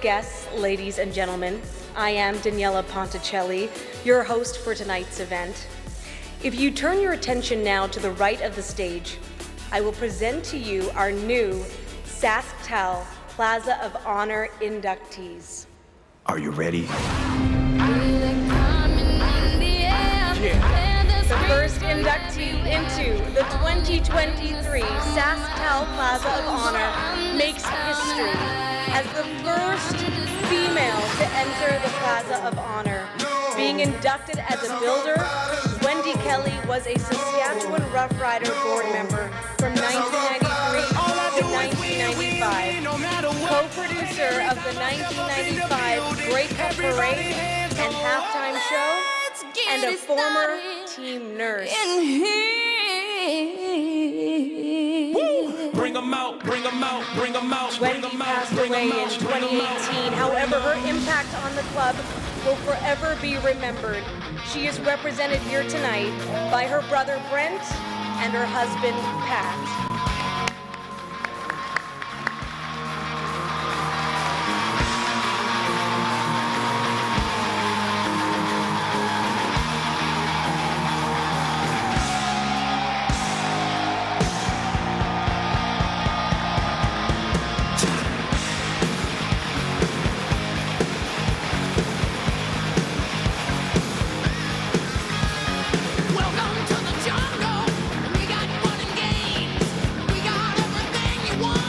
guests, ladies and gentlemen, I am Daniela Ponticelli, your host for tonight's event. If you turn your attention now to the right of the stage, I will present to you our new SaskTel Plaza of Honor inductees. Are you ready? The first inductee into the 2023 SaskTel Plaza of Honor makes history as the first female to enter the Plaza of Honor. Being inducted as a builder, Wendy Kelly was a Saskatchewan Rough Rider board member from 1993 to 1995. Co-producer of the 1995 Grey Cup Parade and halftime show, and a former team nurse. Bring 'em out, bring 'em out, bring 'em out. Wendy passed away in 2018. However, her impact on the club will forever be remembered. She is represented here tonight by her brother Brent and her husband Pat.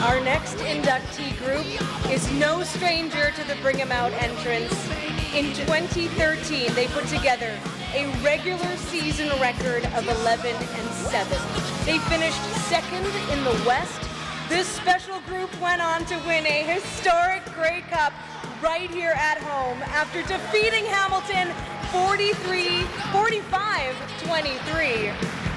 Our next inductee group is no stranger to the Bring 'em Out entrance. In 2013, they put together a regular season record of 11-7. They finished second in the West. This special group went on to win a historic Grey Cup right here at home after defeating Hamilton 45-23.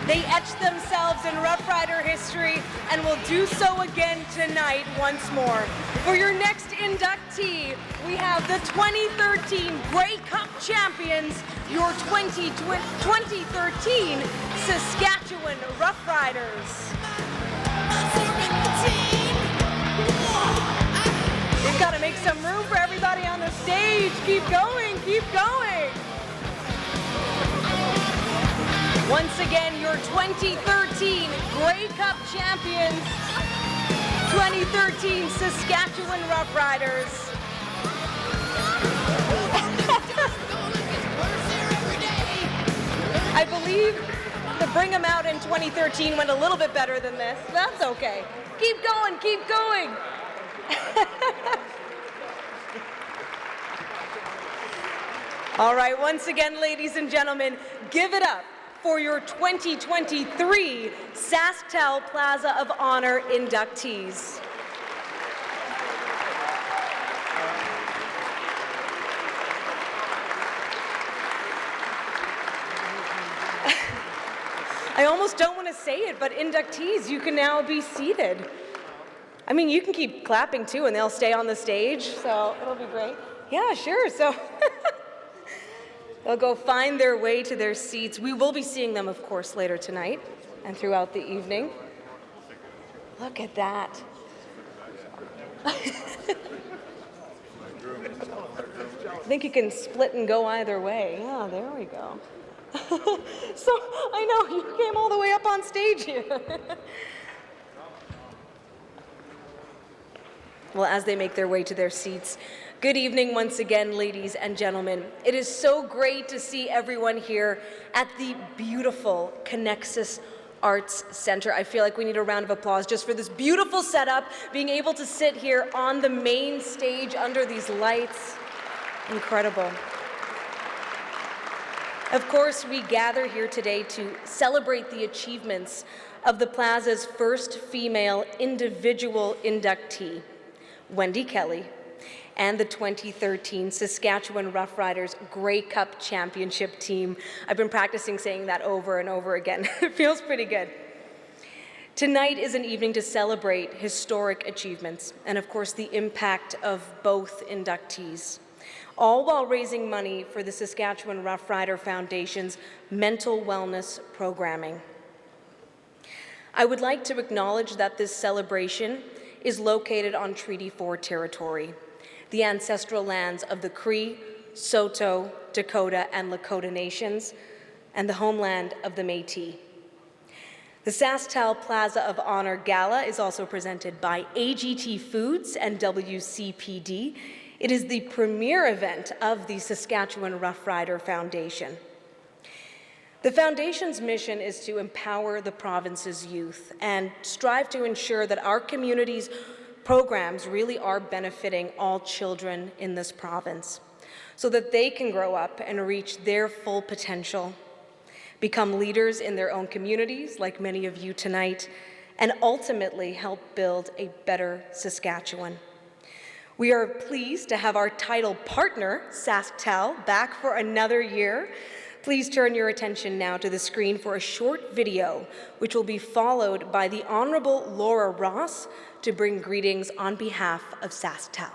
They etched themselves in Rough Rider history and will do so again tonight once more. For your next inductee, we have the 2013 Grey Cup champions, your 2013 Saskatchewan Rough Riders. We've got to make some room for everybody on the stage. Keep going, keep going. Once again, your 2013 Grey Cup champions, 2013 Saskatchewan Rough Riders. I believe the Bring 'em Out in 2013 went a little bit better than this. That's okay. Keep going, keep going. All right, once again, ladies and gentlemen, give it up for your 2023 SaskTel Plaza of Honor inductees. I almost don't want to say it, but inductees, you can now be seated. I mean, you can keep clapping too, and they'll stay on the stage, so it'll be great. Yeah, sure, so. They'll go find their way to their seats. We will be seeing them, of course, later tonight and throughout the evening. Look at that. I think you can split and go either way. Yeah, there we go. So, I know, you came all the way up on stage here. Well, as they make their way to their seats, good evening once again, ladies and gentlemen. It is so great to see everyone here at the beautiful Connexus Arts Center. I feel like we need a round of applause just for this beautiful setup, being able to sit here on the main stage under these lights. Incredible. Of course, we gather here today to celebrate the achievements of the Plaza's first female individual inductee, Wendy Kelly, and the 2013 Saskatchewan Rough Riders Grey Cup Championship team. I've been practicing saying that over and over again. It feels pretty good. Tonight is an evening to celebrate historic achievements and, of course, the impact of both inductees, all while raising money for the Saskatchewan Rough Rider Foundation's mental wellness programming. I would like to acknowledge that this celebration is located on Treaty 4 territory. the ancestral lands of the Cree, Saulteaux, Dakota, and Lakota nations, and the homeland of the Métis. The SaskTel Plaza of Honor Gala is also presented by AGT Foods and WCPD. It is the premier event of the Saskatchewan Roughrider Foundation. The Foundation's mission is to empower the province's youth and strive to ensure that our community's programs really are benefiting all children in this province so that they can grow up and reach their full potential, become leaders in their own communities, like many of you tonight, and ultimately help build a better Saskatchewan. We are pleased to have our title partner, SaskTel, back for another year. Please turn your attention now to the screen for a short video, which will be followed by the Honorable Laura Ross to bring greetings on behalf of SaskTel.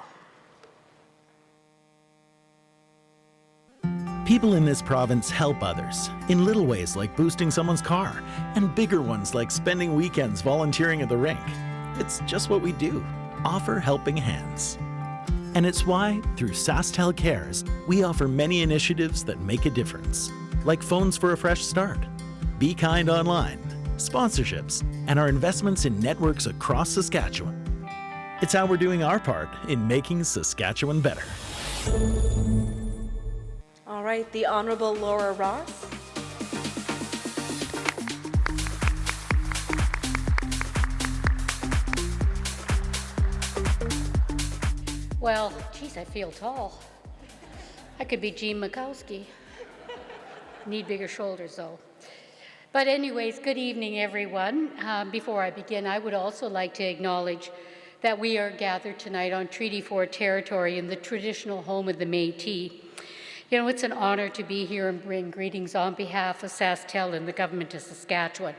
People in this province help others in little ways like boosting someone's car and bigger ones like spending weekends volunteering at the rink. It's just what we do, offer helping hands. And it's why, through SaskTel Cares, we offer many initiatives that make a difference, like phones for a fresh start, Be Kind Online, sponsorships, and our investments in networks across Saskatchewan. It's how we're doing our part in making Saskatchewan better. All right, the Honorable Laura Ross. Well, geez, I feel tall. I could be Jean Mikowski. Need bigger shoulders, though. But anyways, good evening, everyone. Before I begin, I would also like to acknowledge that we are gathered tonight on Treaty 4 territory in the traditional home of the Métis. You know, it's an honor to be here and bring greetings on behalf of SaskTel and the Government of Saskatchewan.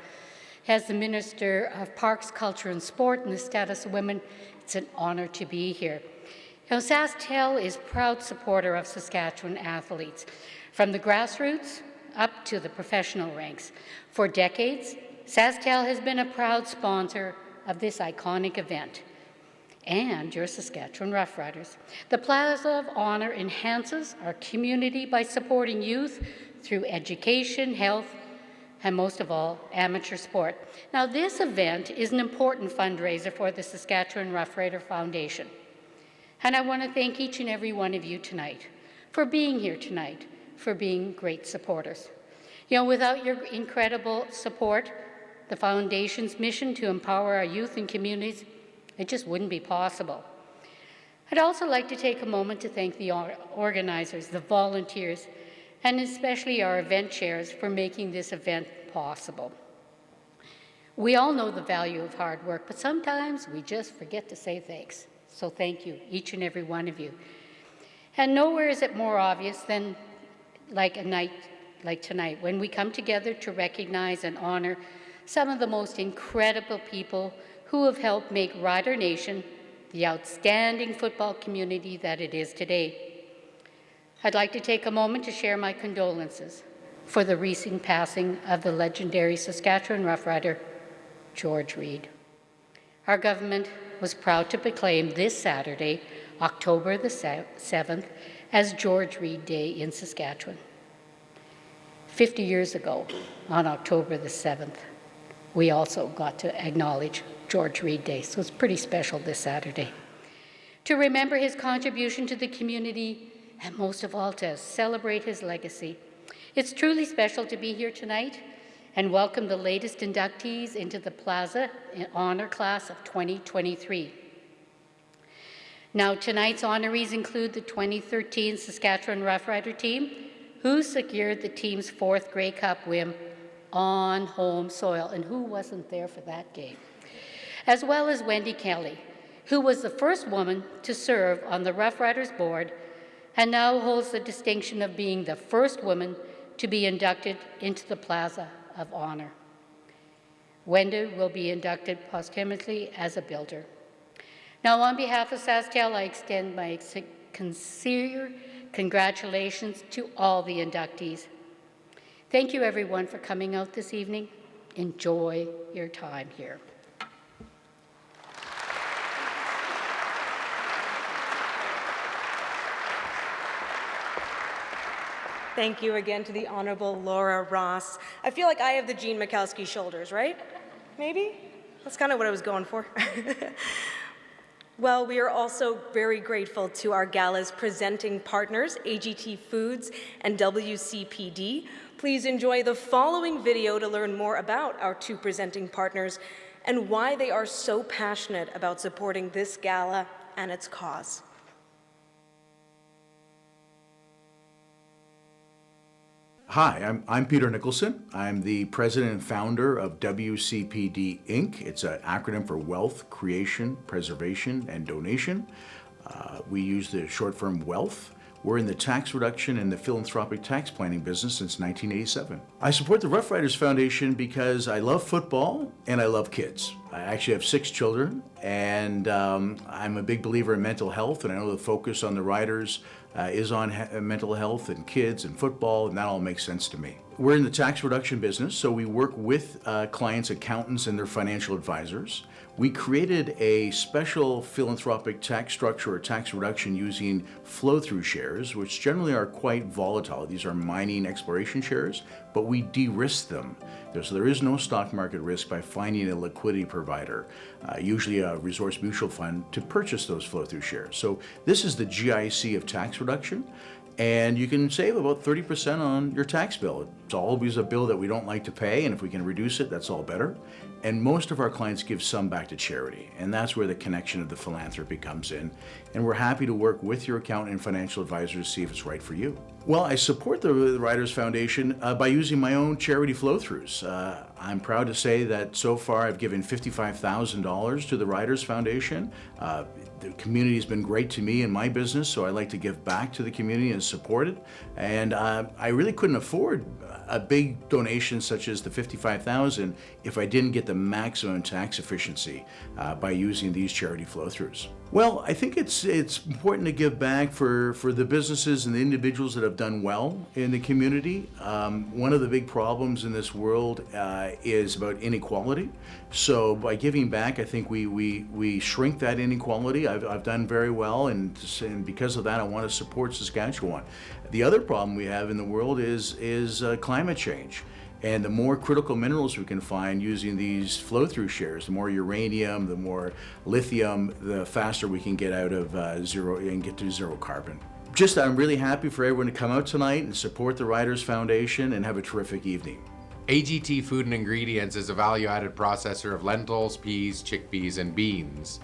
As the Minister of Parks, Culture and Sport and the Status of Women, it's an honor to be here. You know, SaskTel is a proud supporter of Saskatchewan athletes, from the grassroots up to the professional ranks. For decades, SaskTel has been a proud sponsor of this iconic event and your Saskatchewan Roughriders. The Plaza of Honor enhances our community by supporting youth through education, health, and most of all, amateur sport. Now, this event is an important fundraiser for the Saskatchewan Roughrider Foundation. And I want to thank each and every one of you tonight for being here tonight, for being great supporters. You know, without your incredible support, the Foundation's mission to empower our youth and communities, it just wouldn't be possible. I'd also like to take a moment to thank the organizers, the volunteers, and especially our event chairs for making this event possible. We all know the value of hard work, but sometimes we just forget to say thanks. So thank you, each and every one of you. And nowhere is it more obvious than like a night like tonight, when we come together to recognize and honor some of the most incredible people who have helped make Rider Nation the outstanding football community that it is today. I'd like to take a moment to share my condolences for the recent passing of the legendary Saskatchewan Roughrider, George Reed. Our government was proud to proclaim this Saturday, October the 7th, as George Reed Day in Saskatchewan. 50 years ago, on October the 7th, we also got to acknowledge George Reed Day, so it's pretty special this Saturday. To remember his contribution to the community, and most of all, to celebrate his legacy. It's truly special to be here tonight and welcome the latest inductees into the Plaza Honor Class of 2023. Now, tonight's honorees include the 2013 Saskatchewan Roughrider team, who secured the team's 4th Grey Cup win on home soil, and who wasn't there for that game? As well as Wendy Kelly, who was the first woman to serve on the Roughriders board and now holds the distinction of being the first woman to be inducted into the Plaza of Honor. Wendy will be inducted posthumously as a builder. Now, on behalf of SaskTel, I extend my sincere congratulations to all the inductees. Thank you, everyone, for coming out this evening. Enjoy your time here. Thank you again to the Honorable Laura Ross. I feel like I have the Jean Mikowski shoulders, right? Maybe? That's kind of what I was going for. Well, we are also very grateful to our gala's presenting partners, AGT Foods and WCPD. Please enjoy the following video to learn more about our two presenting partners and why they are so passionate about supporting this gala and its cause. Hi, I'm Peter Nicholson. I'm the president and founder of WCPD Inc. It's an acronym for Wealth, Creation, Preservation, and Donation. We use the short form WEALTH. We're in the tax reduction and the philanthropic tax planning business since 1987. I support the Rough Riders Foundation because I love football and I love kids. I actually have 6 children, and I'm a big believer in mental health, and I know the focus on the Riders is on mental health and kids and football, and that all makes sense to me. We're in the tax reduction business, so we work with clients, accountants, and their financial advisors. We created a special philanthropic tax structure or tax reduction using flow-through shares, which generally are quite volatile. These are mining exploration shares, but we de-risk them. So there is no stock market risk by finding a liquidity provider, usually a resource mutual fund, to purchase those flow-through shares. So this is the GIC of tax reduction. And you can save about 30% on your tax bill. It's always a bill that we don't like to pay, and if we can reduce it, that's all better. And most of our clients give some back to charity, and that's where the connection of the philanthropy comes in. And we're happy to work with your accountant and financial advisor to see if it's right for you. Well, I support the Riders Foundation by using my own charity flow-throughs. I'm proud to say that so far I've given $55,000 to the Riders Foundation. The community has been great to me and my business, so I like to give back to the community and support it. And I really couldn't afford a big donation such as the $55,000 if I didn't get the maximum tax efficiency by using these charity flow-throughs. Well, I think it's important to give back for the businesses and the individuals that have done well in the community. One of the big problems in this world is about inequality. So by giving back, I think we shrink that inequality. I've done very well, and because of that, I want to support Saskatchewan. The other problem we have in the world is climate change. And the more critical minerals we can find using these flow-through shares, the more uranium, the more lithium, the faster we can get out of zero and get to zero carbon. I'm really happy for everyone to come out tonight and support the Riders Foundation and have a terrific evening. AGT Food and Ingredients is a value-added processor of lentils, peas, chickpeas, and beans.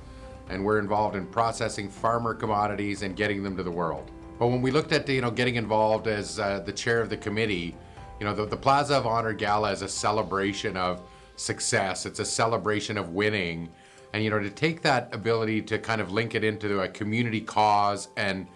And we're involved in processing farmer commodities and getting them to the world. But when we looked at getting involved as the chair of the committee, the Plaza of Honor Gala is a celebration of success. It's a celebration of winning. And, to take that ability to kind of link it into a community cause and,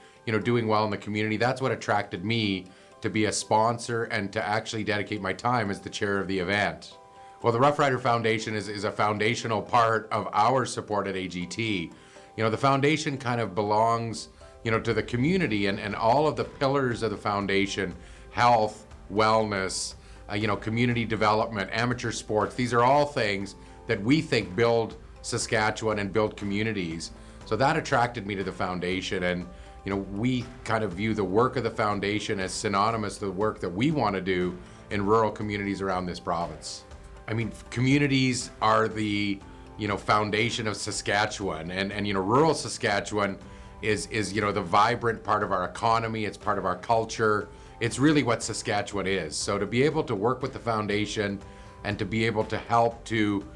doing well in the community, that's what attracted me to be a sponsor and to actually dedicate my time as the chair of the event. Well, the Rough Rider Foundation is a foundational part of our support at AGT. The foundation kind of belongs, to the community and all of the pillars of the foundation, health, wellness, community development, amateur sports. These are all things that we think build Saskatchewan and build communities. So that attracted me to the foundation, and we kind of view the work of the foundation as synonymous to the work that we want to do in rural communities around this province. I mean, communities are the foundation of Saskatchewan, and rural Saskatchewan is the vibrant part of our economy. It's part of our culture. It's really what Saskatchewan is. So to be able to work with the foundation and to be able to help to,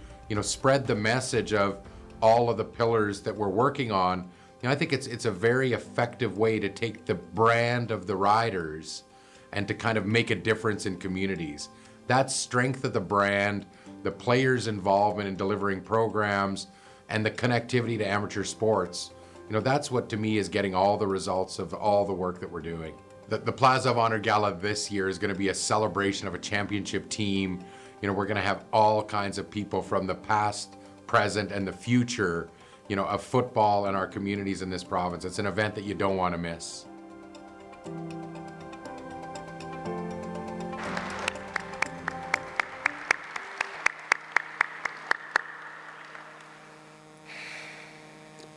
spread the message of all of the pillars that we're working on, I think it's a very effective way to take the brand of the Riders and to kind of make a difference in communities. That strength of the brand, the players' involvement in delivering programs, and the connectivity to amateur sports, that's what to me is getting all the results of all the work that we're doing. The Plaza of Honor Gala this year is going to be a celebration of a championship team. We're going to have all kinds of people from the past, present, and the future, of football and our communities in this province. It's an event that you don't want to miss.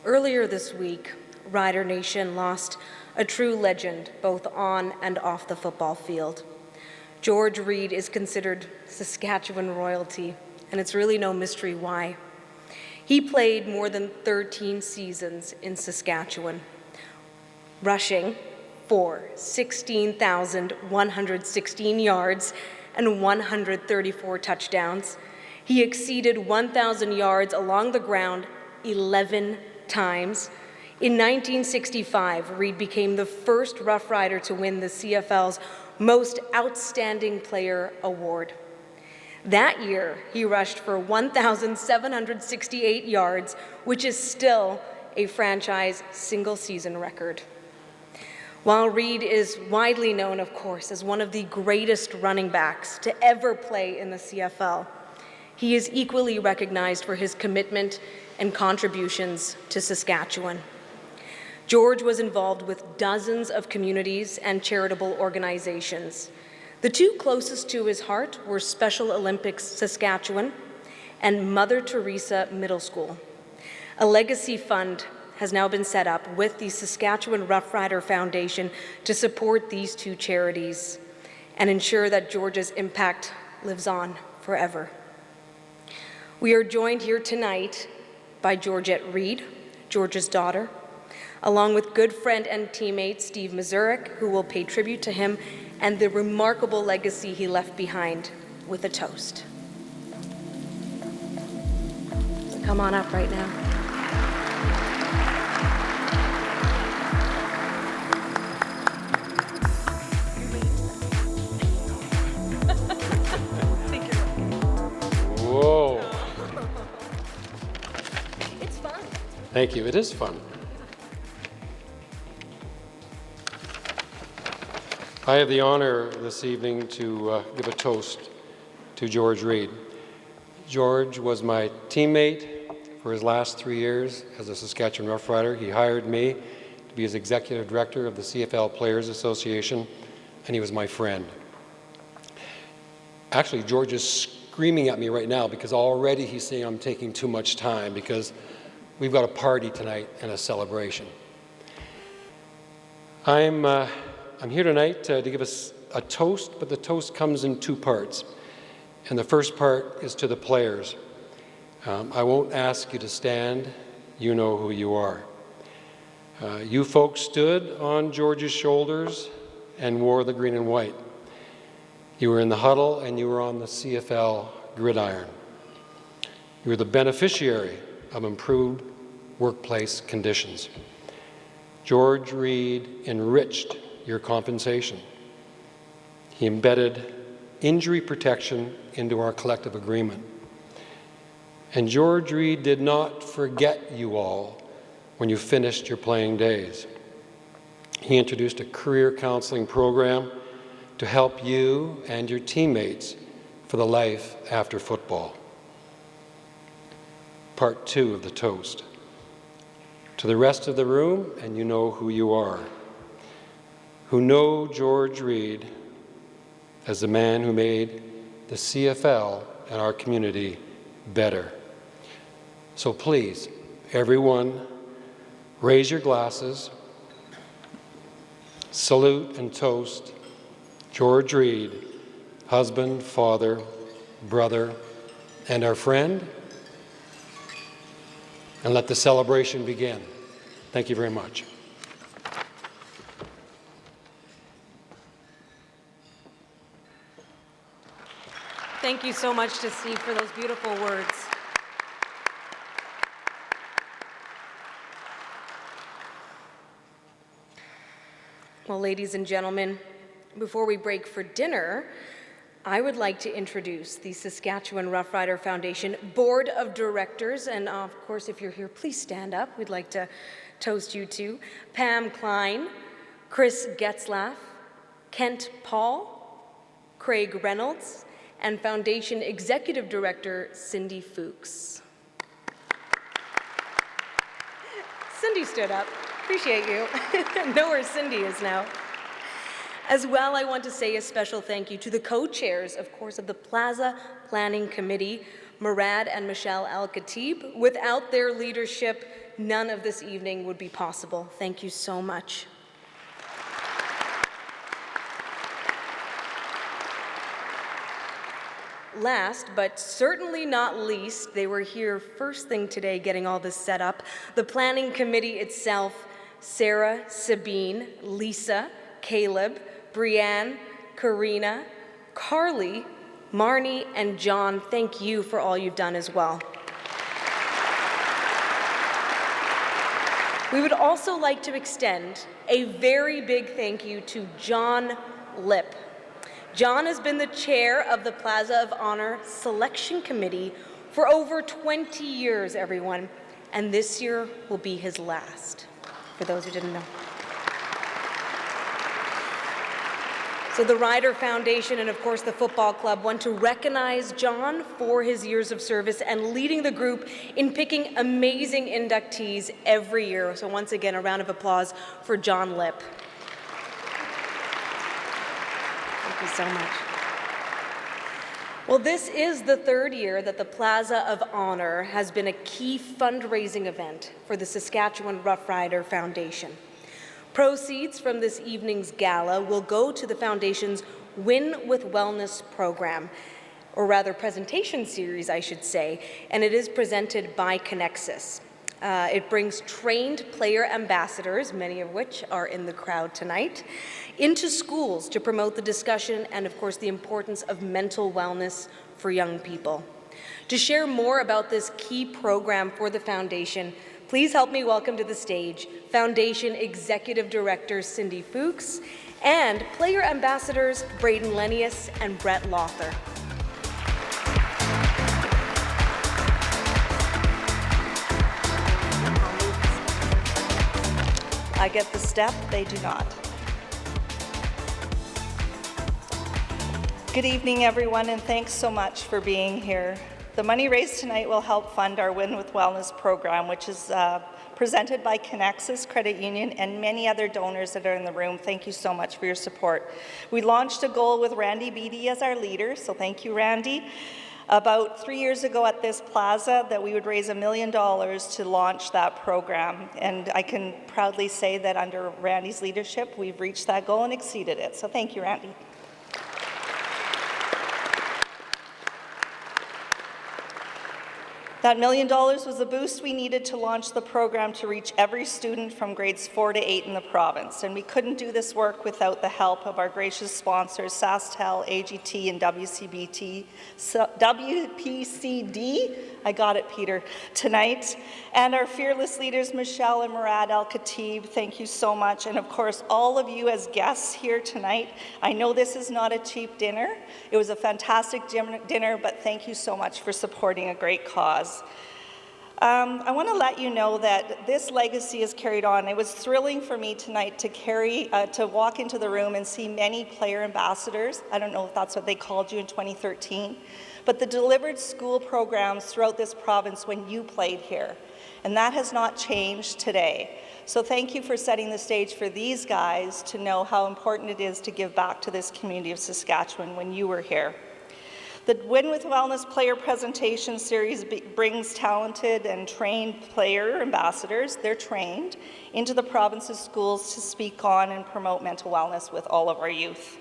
Earlier this week, Rider Nation lost a true legend both on and off the football field. George Reed is considered Saskatchewan royalty, and it's really no mystery why. He played more than 13 seasons in Saskatchewan, rushing for 16,116 yards and 134 touchdowns. He exceeded 1,000 yards along the ground 11 times. In 1965, Reed became the first Rough Rider to win the CFL's Most Outstanding Player award. That year, he rushed for 1,768 yards, which is still a franchise single-season record. While Reed is widely known, of course, as one of the greatest running backs to ever play in the CFL, he is equally recognized for his commitment and contributions to Saskatchewan. George was involved with dozens of communities and charitable organizations. The two closest to his heart were Special Olympics Saskatchewan and Mother Teresa Middle School. A legacy fund has now been set up with the Saskatchewan Rough Rider Foundation to support these two charities and ensure that George's impact lives on forever. We are joined here tonight by Georgette Reed, George's daughter, along with good friend and teammate Steve Mazurek, who will pay tribute to him and the remarkable legacy he left behind with a toast. So come on up right now. Whoa. It's fun. Thank you. It is fun. I have the honor this evening to give a toast to George Reed. George was my teammate for his last 3 years as a Saskatchewan Rough Rider. He hired me to be his executive director of the CFL Players Association, and he was my friend. Actually, George is screaming at me right now because already he's saying I'm taking too much time because we've got a party tonight and a celebration. I'm here tonight to give us a toast, but the toast comes in two parts. And the first part is to the players. I won't ask you to stand. You know who you are. You folks stood on George's shoulders and wore the green and white. You were in the huddle and you were on the CFL gridiron. You were the beneficiary of improved workplace conditions. George Reed enriched your compensation. He embedded injury protection into our collective agreement. And George Reed did not forget you all when you finished your playing days. He introduced a career counseling program to help you and your teammates for the life after football. Part two of the toast. To the rest of the room, and you know who you are, who know George Reed as the man who made the CFL and our community better. So please, everyone, raise your glasses, salute and toast George Reed, husband, father, brother, and our friend, and let the celebration begin. Thank you very much. Thank you so much to Steve for those beautiful words. Well, ladies and gentlemen, before we break for dinner, I would like to introduce the Saskatchewan Rough Rider Foundation Board of Directors. And of course, if you're here, please stand up. We'd like to toast you too. Pam Klein, Chris Getzlaff, Kent Paul, Craig Reynolds, and Foundation Executive Director Cindy Fuchs. Cindy stood up. Appreciate you. Know where Cindy is now. As well, I want to say a special thank you to the co-chairs, of course, of the Plaza Planning Committee, Murad and Michelle Al-Khatib. Without their leadership, none of this evening would be possible. Thank you so much. Last, but certainly not least, they were here first thing today getting all this set up. The planning committee itself, Sarah, Sabine, Lisa, Caleb, Brianne, Karina, Carly, Marnie, and John, thank you for all you've done as well. We would also like to extend a very big thank you to John Lipp. John has been the chair of the Plaza of Honor Selection Committee for over 20 years, everyone, and this year will be his last, for those who didn't know. So the Ryder Foundation and, of course, the football club want to recognize John for his years of service and leading the group in picking amazing inductees every year. So once again, a round of applause for John Lipp. Thank you so much. Well, this is the third year that the Plaza of Honor has been a key fundraising event for the Saskatchewan Roughrider Foundation. Proceeds from this evening's gala will go to the Foundation's Win with Wellness program, or rather presentation series, I should say, and it is presented by Connexus. It brings trained player ambassadors, many of which are in the crowd tonight, into schools to promote the discussion and, of course, the importance of mental wellness for young people. To share more about this key program for the Foundation, please help me welcome to the stage Foundation Executive Director Cindy Fuchs and player ambassadors Braden Lenius and Brett Lother. I get the step, they do not. Good evening, everyone, and thanks so much for being here. The money raised tonight will help fund our Win with Wellness program, which is presented by Connexus Credit Union and many other donors that are in the room. Thank you so much for your support. We launched a goal with Randy Beatty as our leader, so thank you, Randy. About 3 years ago at this plaza that we would raise $1 million to launch that program. And I can proudly say that under Randy's leadership, we've reached that goal and exceeded it. So thank you, Randy. That $1 million was the boost we needed to launch the program to reach every student from grades 4 to 8 in the province. And we couldn't do this work without the help of our gracious sponsors, SaskTel, AGT, and WPCD. I got it, Peter, tonight. And our fearless leaders, Michelle and Murad Al-Khatib, thank you so much. And of course, all of you as guests here tonight. I know this is not a cheap dinner. It was a fantastic dinner, but thank you so much for supporting a great cause. I want to let you know that this legacy is carried on. It was thrilling for me tonight to walk into the room and see many player ambassadors. I don't know if that's what they called you in 2013, but the delivered school programs throughout this province when you played here. And that has not changed today. So thank you for setting the stage for these guys to know how important it is to give back to this community of Saskatchewan when you were here. The Win with Wellness Player Presentation Series brings talented and trained player ambassadors, they're trained, into the province's schools to speak on and promote mental wellness with all of our youth.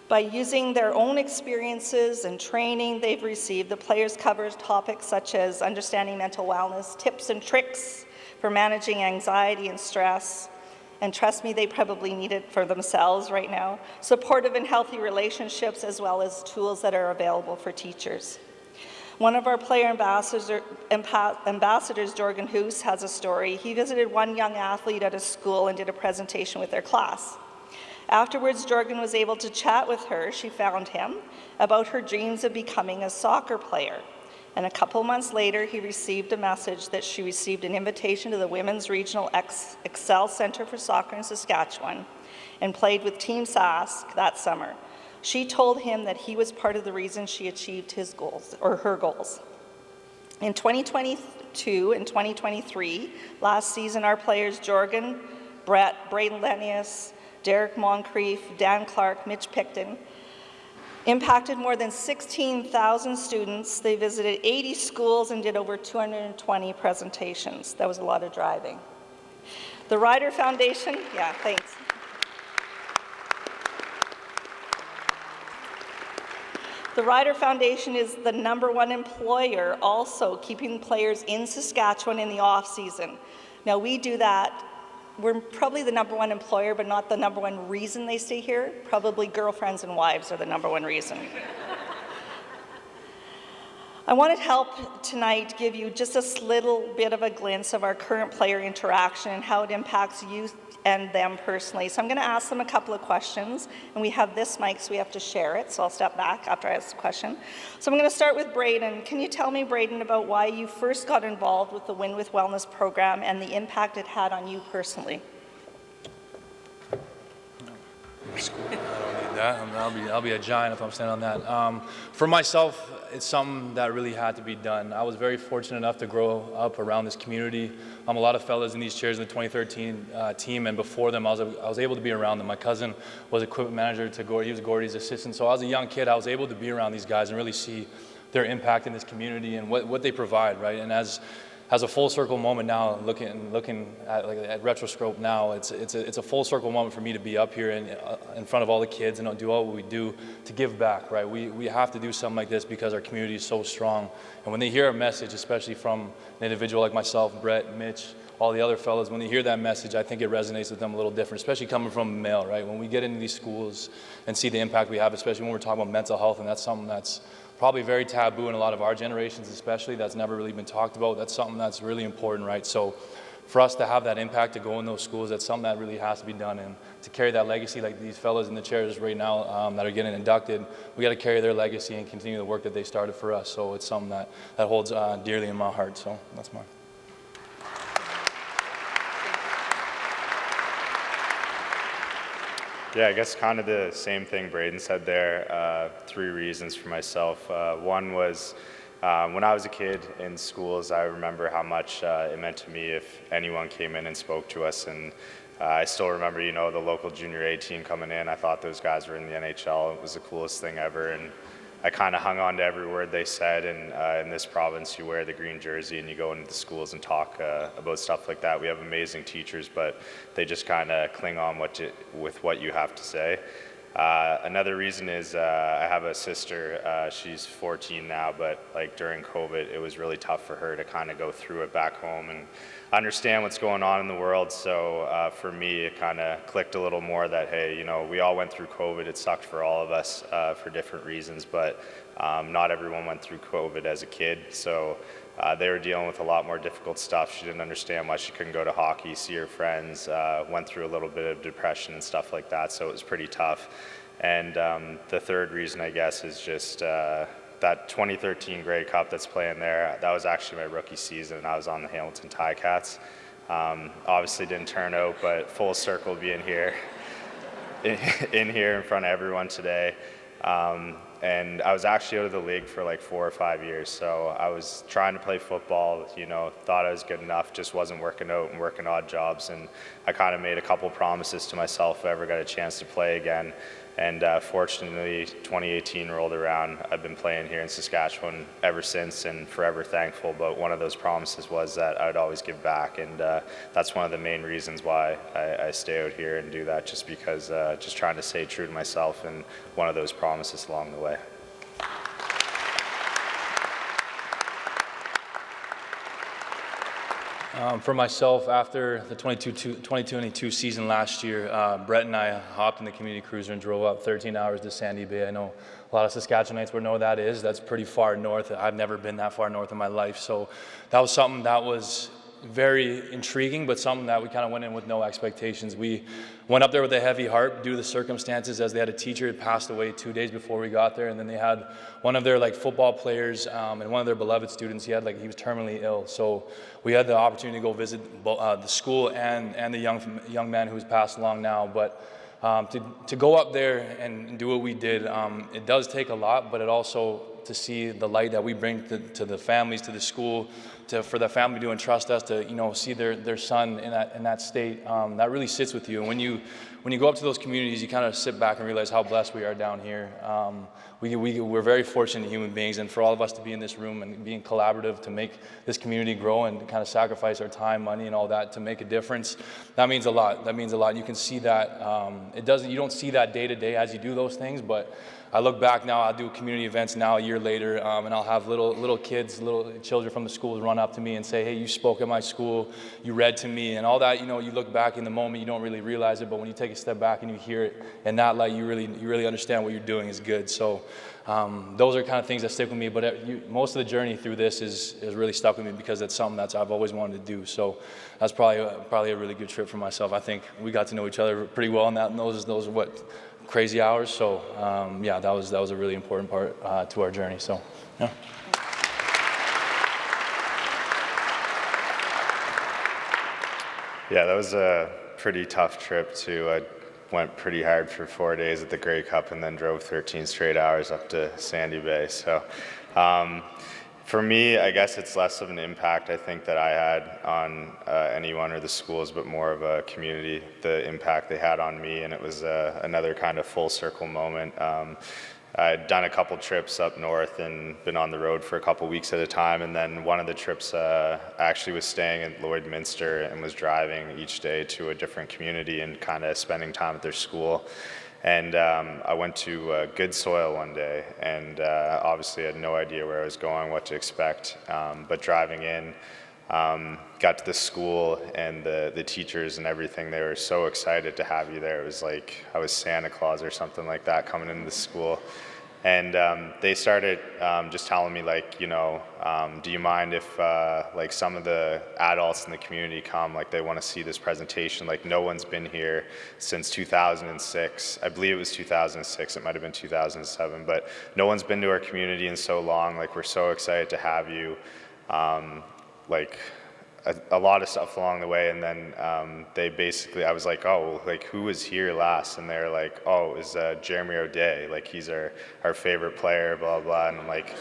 By using their own experiences and training they've received, the players cover topics such as understanding mental wellness, tips and tricks for managing anxiety and stress, and trust me, they probably need it for themselves right now, supportive and healthy relationships, as well as tools that are available for teachers. One of our player ambassadors, Jorgen Hoos, has a story. He visited one young athlete at a school and did a presentation with their class. Afterwards, Jorgen was able to chat with her, she found him, about her dreams of becoming a soccer player. And a couple months later, he received a message that she received an invitation to the Women's Regional Excel Centre for Soccer in Saskatchewan and played with Team Sask that summer. She told him that he was part of the reason she achieved his goals, or her goals. In 2022 and 2023, last season, our players Jorgen, Brett, Braden Lenius, Derek Moncrief, Dan Clark, Mitch Picton, Impacted more than 16,000 students. They visited 80 schools and did over 220 presentations. That was a lot of driving. The Ryder Foundation, yeah, thanks. The Ryder Foundation is the #1 employer, also keeping players in Saskatchewan in the off-season. Now, we do that. We're probably the #1 employer, but not the #1 reason they stay here. Probably girlfriends and wives are the #1 reason. I wanted to help tonight give you just a little bit of a glimpse of our current player interaction and how it impacts you and them personally. So I'm going to ask them a couple of questions, and we have this mic, so we have to share it, so I'll step back after I ask the question. So I'm going to start with Braden. Can you tell me, Braden, about why you first got involved with the Win with Wellness program and the impact it had on you personally? I don't need that. I'll be a giant if I'm standing on that. For myself, it's something that really had to be done. I was very fortunate enough to grow up around this community. A lot of fellas in these chairs in the 2013 team, and before them, I was able to be around them. My cousin was equipment manager to Gordy. He was Gordy's assistant. So as a young kid, I was able to be around these guys and really see their impact in this community and what they provide, right? And as a full circle moment now, looking at retroscope now, it's a full circle moment for me to be up here in front of all the kids and do all what we do to give back, right? We have to do something like this because our community is so strong. And when they hear a message, especially from an individual like myself, Brett, Mitch, all the other fellas, when they hear that message, I think it resonates with them a little different, especially coming from a male, right? When we get into these schools and see the impact we have, especially when we're talking about mental health, and that's something that's probably very taboo in a lot of our generations, especially, that's never really been talked about. That's something that's really important, right? So for us to have that impact, to go in those schools, that's something that really has to be done. And to carry that legacy, like these fellas in the chairs right now that are getting inducted, we got to carry their legacy and continue the work that they started for us. So it's something that holds dearly in my heart. So that's mine. Yeah, I guess kind of the same thing Braden said there. 3 reasons for myself. One was when I was a kid in schools, I remember how much it meant to me if anyone came in and spoke to us. And I still remember, the local junior A team coming in. I thought those guys were in the NHL. It was the coolest thing ever. And I kind of hung on to every word they said. And in this province, you wear the green jersey and you go into the schools and talk about stuff like that. We have amazing teachers, but they just kind of cling on with what you have to say. Another reason is I have a sister. She's 14 now, but like during COVID, it was really tough for her to kind of go through it back home and understand what's going on in the world. So for me, it kind of clicked a little more that, hey, we all went through COVID. It sucked for all of us for different reasons, but not everyone went through COVID as a kid. So they were dealing with a lot more difficult stuff. She didn't understand why she couldn't go to hockey, see her friends, went through a little bit of depression and stuff like that. So it was pretty tough. And the third reason, I guess, is just that 2013 Grey Cup that's playing there. That was actually my rookie season, and I was on the Hamilton Ticats. Obviously didn't turn out, but full circle being here, in here in front of everyone today. And I was actually out of the league for like 4 or 5 years. So I was trying to play football, thought I was good enough, just wasn't working out and working odd jobs. And I kind of made a couple promises to myself if I ever got a chance to play again. And fortunately, 2018 rolled around. I've been playing here in Saskatchewan ever since and forever thankful. But one of those promises was that I would always give back. And that's one of the main reasons why I stay out here and do that, just because just trying to stay true to myself and one of those promises along the way. For myself, after the 2022 season last year, Brett and I hopped in the community cruiser and drove up 13 hours to Sandy Bay. I know a lot of Saskatchewanites would know that is. That's pretty far north. I've never been that far north in my life. So that was something that was very intriguing, but something that we kind of went in with no expectations. We went up there with a heavy heart due to the circumstances, as they had a teacher who had passed away 2 days before we got there, and then they had one of their football players and one of their beloved students. He was terminally ill, so we had the opportunity to go visit the school and the young man who's passed along now. But to go up there and do what we did, it does take a lot, but it also, to see the light that we bring to the families, to the school, for the family to entrust us to, see their son in that state, that really sits with you. And when you go up to those communities, you kind of sit back and realize how blessed we are down here. We're very fortunate human beings, and for all of us to be in this room and being collaborative to make this community grow and kind of sacrifice our time, money, and all that to make a difference, that means a lot. That means a lot. You can see that. You don't see that day to day as you do those things, but I look back now, I'll do community events now a year later, and I'll have little kids, little children from the schools run up to me and say, hey, you spoke at my school, you read to me, and all that. You look back in the moment, you don't really realize it, but when you take a step back and you hear it in that light, you really understand what you're doing is good. So those are kind of things that stick with me, but most of the journey through this is really stuck with me because it's something that I've always wanted to do. So that's probably a really good trip for myself. I think we got to know each other pretty well in that, and those are what, crazy hours. So yeah, that was a really important part to our journey. So yeah. Yeah, that was a pretty tough trip too. I went pretty hard for 4 days at the Grey Cup and then drove 13 straight hours up to Sandy Bay. So for me, I guess it's less of an impact, I think, that I had on anyone or the schools, but more of a community, the impact they had on me, and it was another kind of full circle moment. I'd done a couple trips up north and been on the road for a couple weeks at a time, and then one of the trips I actually was staying at Lloydminster and was driving each day to a different community and kind of spending time at their school. And I went to Good Soil one day, and obviously had no idea where I was going, what to expect. But driving in, got to the school, and the teachers and everything, they were so excited to have you there. It was like I was Santa Claus or something like that coming into the school. And they started just telling me, like, do you mind if like some of the adults in the community come, like they want to see this presentation, like no one's been here since 2006. I believe it was 2006, it might have been 2007, but no one's been to our community in so long, like we're so excited to have you. Like a lot of stuff along the way, and then they basically, I was like, oh, like who was here last? And they're like, oh, it was Jeremy O'Day, like he's our favorite player, blah blah. And I'm like,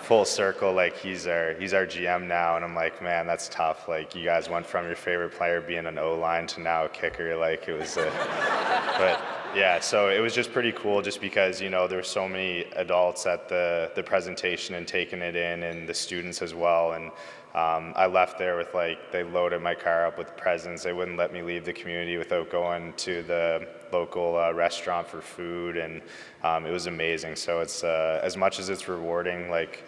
full circle, like he's our GM now. And I'm like, man, that's tough. Like you guys went from your favorite player being an O-line to now a kicker. Like it was but yeah, so it was just pretty cool, just because there were so many adults at the presentation and taking it in, and the students as well. And I left there with, like, they loaded my car up with presents. They wouldn't let me leave the community without going to the local restaurant for food, and it was amazing. So it's as much as it's rewarding, like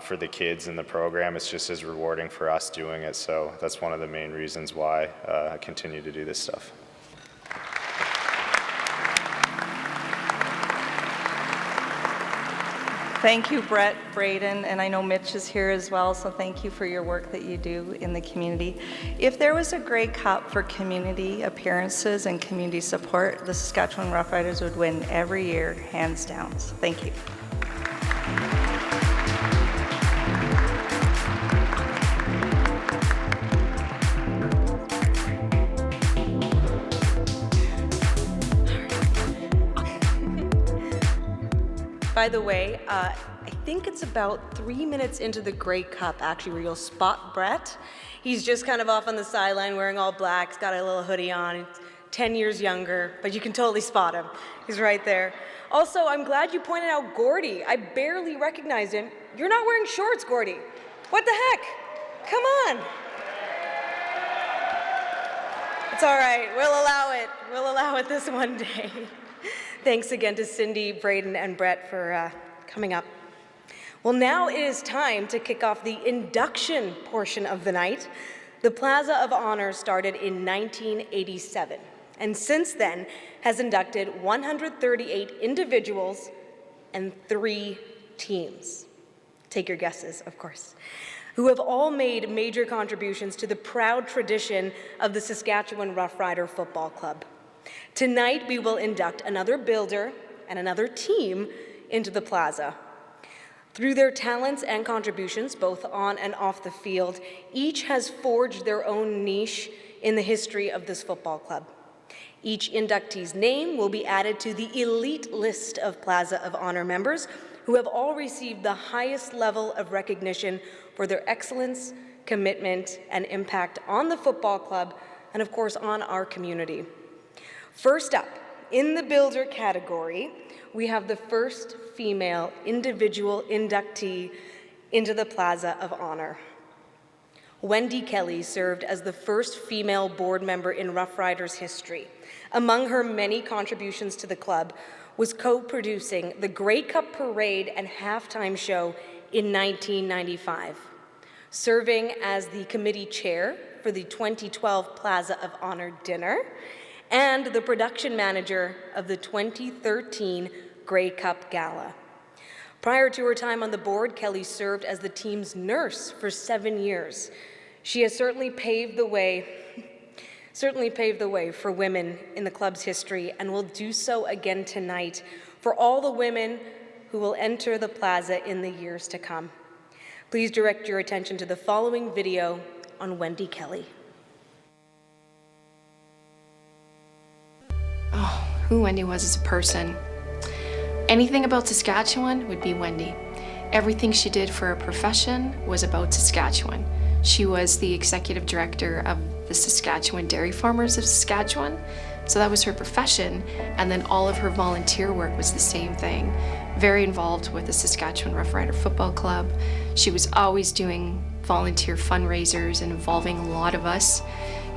for the kids in the program, it's just as rewarding for us doing it. So that's one of the main reasons why I continue to do this stuff. Thank you, Brett, Braden, and I know Mitch is here as well, so thank you for your work that you do in the community. If there was a Grey Cup for community appearances and community support, the Saskatchewan Roughriders would win every year, hands down. So thank you. By the way, I think it's about 3 minutes into the Grey Cup, actually, where you'll spot Brett. He's just kind of off on the sideline wearing all black. He's got a little hoodie on. He's 10 years younger, but you can totally spot him. He's right there. Also, I'm glad you pointed out Gordy. I barely recognized him. You're not wearing shorts, Gordy. What the heck? Come on. It's all right. We'll allow it. We'll allow it this one day. Thanks again to Cindy, Braden, and Brett for coming up. Well, now it is time to kick off the induction portion of the night. The Plaza of Honor started in 1987, and since then has inducted 138 individuals and 3 teams. Take your guesses, of course, who have all made major contributions to the proud tradition of the Saskatchewan Roughrider Football Club. Tonight, we will induct another builder and another team into the Plaza. Through their talents and contributions, both on and off the field, each has forged their own niche in the history of this football club. Each inductee's name will be added to the elite list of Plaza of Honor members who have all received the highest level of recognition for their excellence, commitment, and impact on the football club and, of course, on our community. First up, in the builder category, we have the first female individual inductee into the Plaza of Honor. Wendy Kelly served as the first female board member in Rough Riders history. Among her many contributions to the club was co-producing the Grey Cup Parade and halftime show in 1995, serving as the committee chair for the 2012 Plaza of Honor dinner, and the production manager of the 2013 Grey Cup Gala. Prior to her time on the board, Kelly served as the team's nurse for 7 years. She has certainly paved the way for women in the club's history and will do so again tonight for all the women who will enter the Plaza in the years to come. Please direct your attention to the following video on Wendy Kelly. Oh, who Wendy was as a person. Anything about Saskatchewan would be Wendy. Everything she did for her profession was about Saskatchewan. She was the executive director of the Saskatchewan Dairy Farmers of Saskatchewan, so that was her profession, and then all of her volunteer work was the same thing. Very involved with the Saskatchewan Rough Rider Football Club. She was always doing volunteer fundraisers and involving a lot of us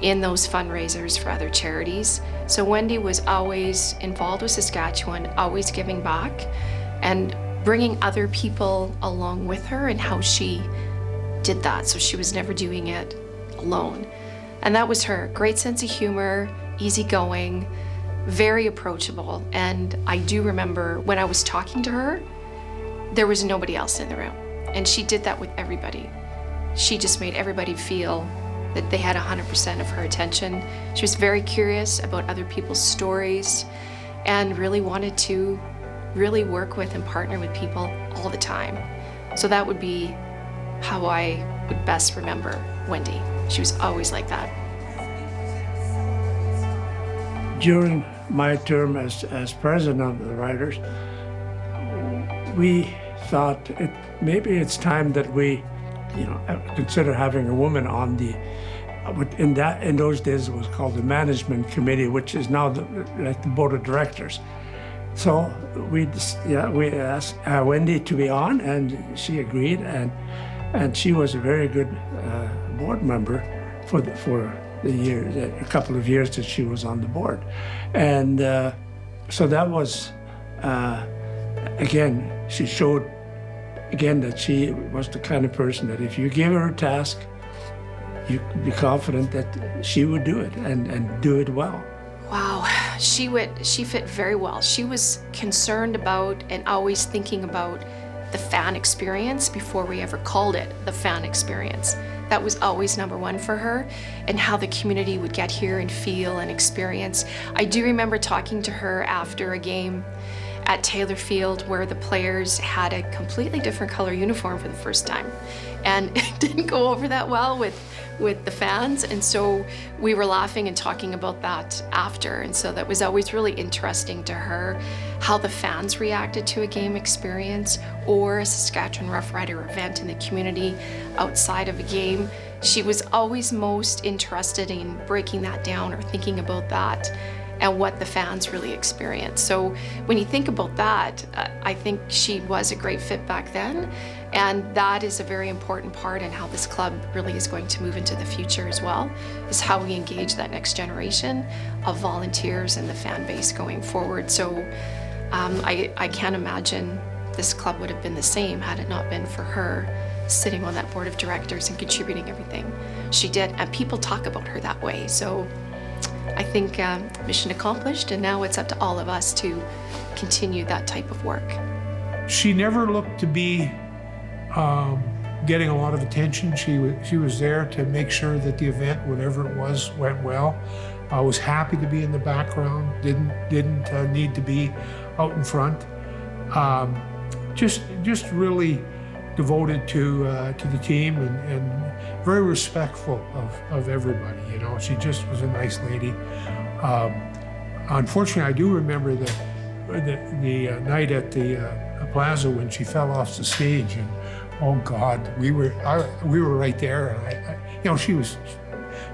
in those fundraisers for other charities. So Wendy was always involved with Saskatchewan, always giving back, and bringing other people along with her and how she did that. So she was never doing it alone. And that was her. Great sense of humor, easygoing, very approachable. And I do remember when I was talking to her, there was nobody else in the room. And she did that with everybody. She just made everybody feel that they had 100% of her attention. She was very curious about other people's stories and really wanted to really work with and partner with people all the time. So that would be how I would best remember Wendy. She was always like that. During my term as president of the Riders, we thought maybe it's time that we consider having a woman on the, in those days it was called the management committee, which is now like the board of directors. So we asked Wendy to be on, and she agreed, and she was a very good board member for the year, a couple of years that she was on the board, and so that was again, she showed again that she was the kind of person that if you gave her a task, you could be confident that she would do it and do it well. Wow, she fit very well. She was concerned about and always thinking about the fan experience before we ever called it the fan experience. That was always number one for her, and how the community would get here and feel and experience. I do remember talking to her after a game at Taylor Field where the players had a completely different color uniform for the first time, and it didn't go over that well with the fans, and so we were laughing and talking about that after, and so that was always really interesting to her how the fans reacted to a game experience or a Saskatchewan Rough Rider event in the community outside of a game. She was always most interested in breaking that down or thinking about that and what the fans really experienced. So when you think about that, I think she was a great fit back then, and that is a very important part in how this club really is going to move into the future as well, is how we engage that next generation of volunteers and the fan base going forward. So I can't imagine this club would have been the same had it not been for her sitting on that board of directors and contributing everything she did, and people talk about her that way. So I think mission accomplished, and now it's up to all of us to continue that type of work. She never looked to be getting a lot of attention. She was there to make sure that the event, whatever it was, went well. I was happy to be in the background, didn't need to be out in front. Just really devoted to the team and very respectful of everybody. You know, she just was a nice lady. Unfortunately, I do remember the night at the Plaza when she fell off the stage, and Oh God, we were right there, and she was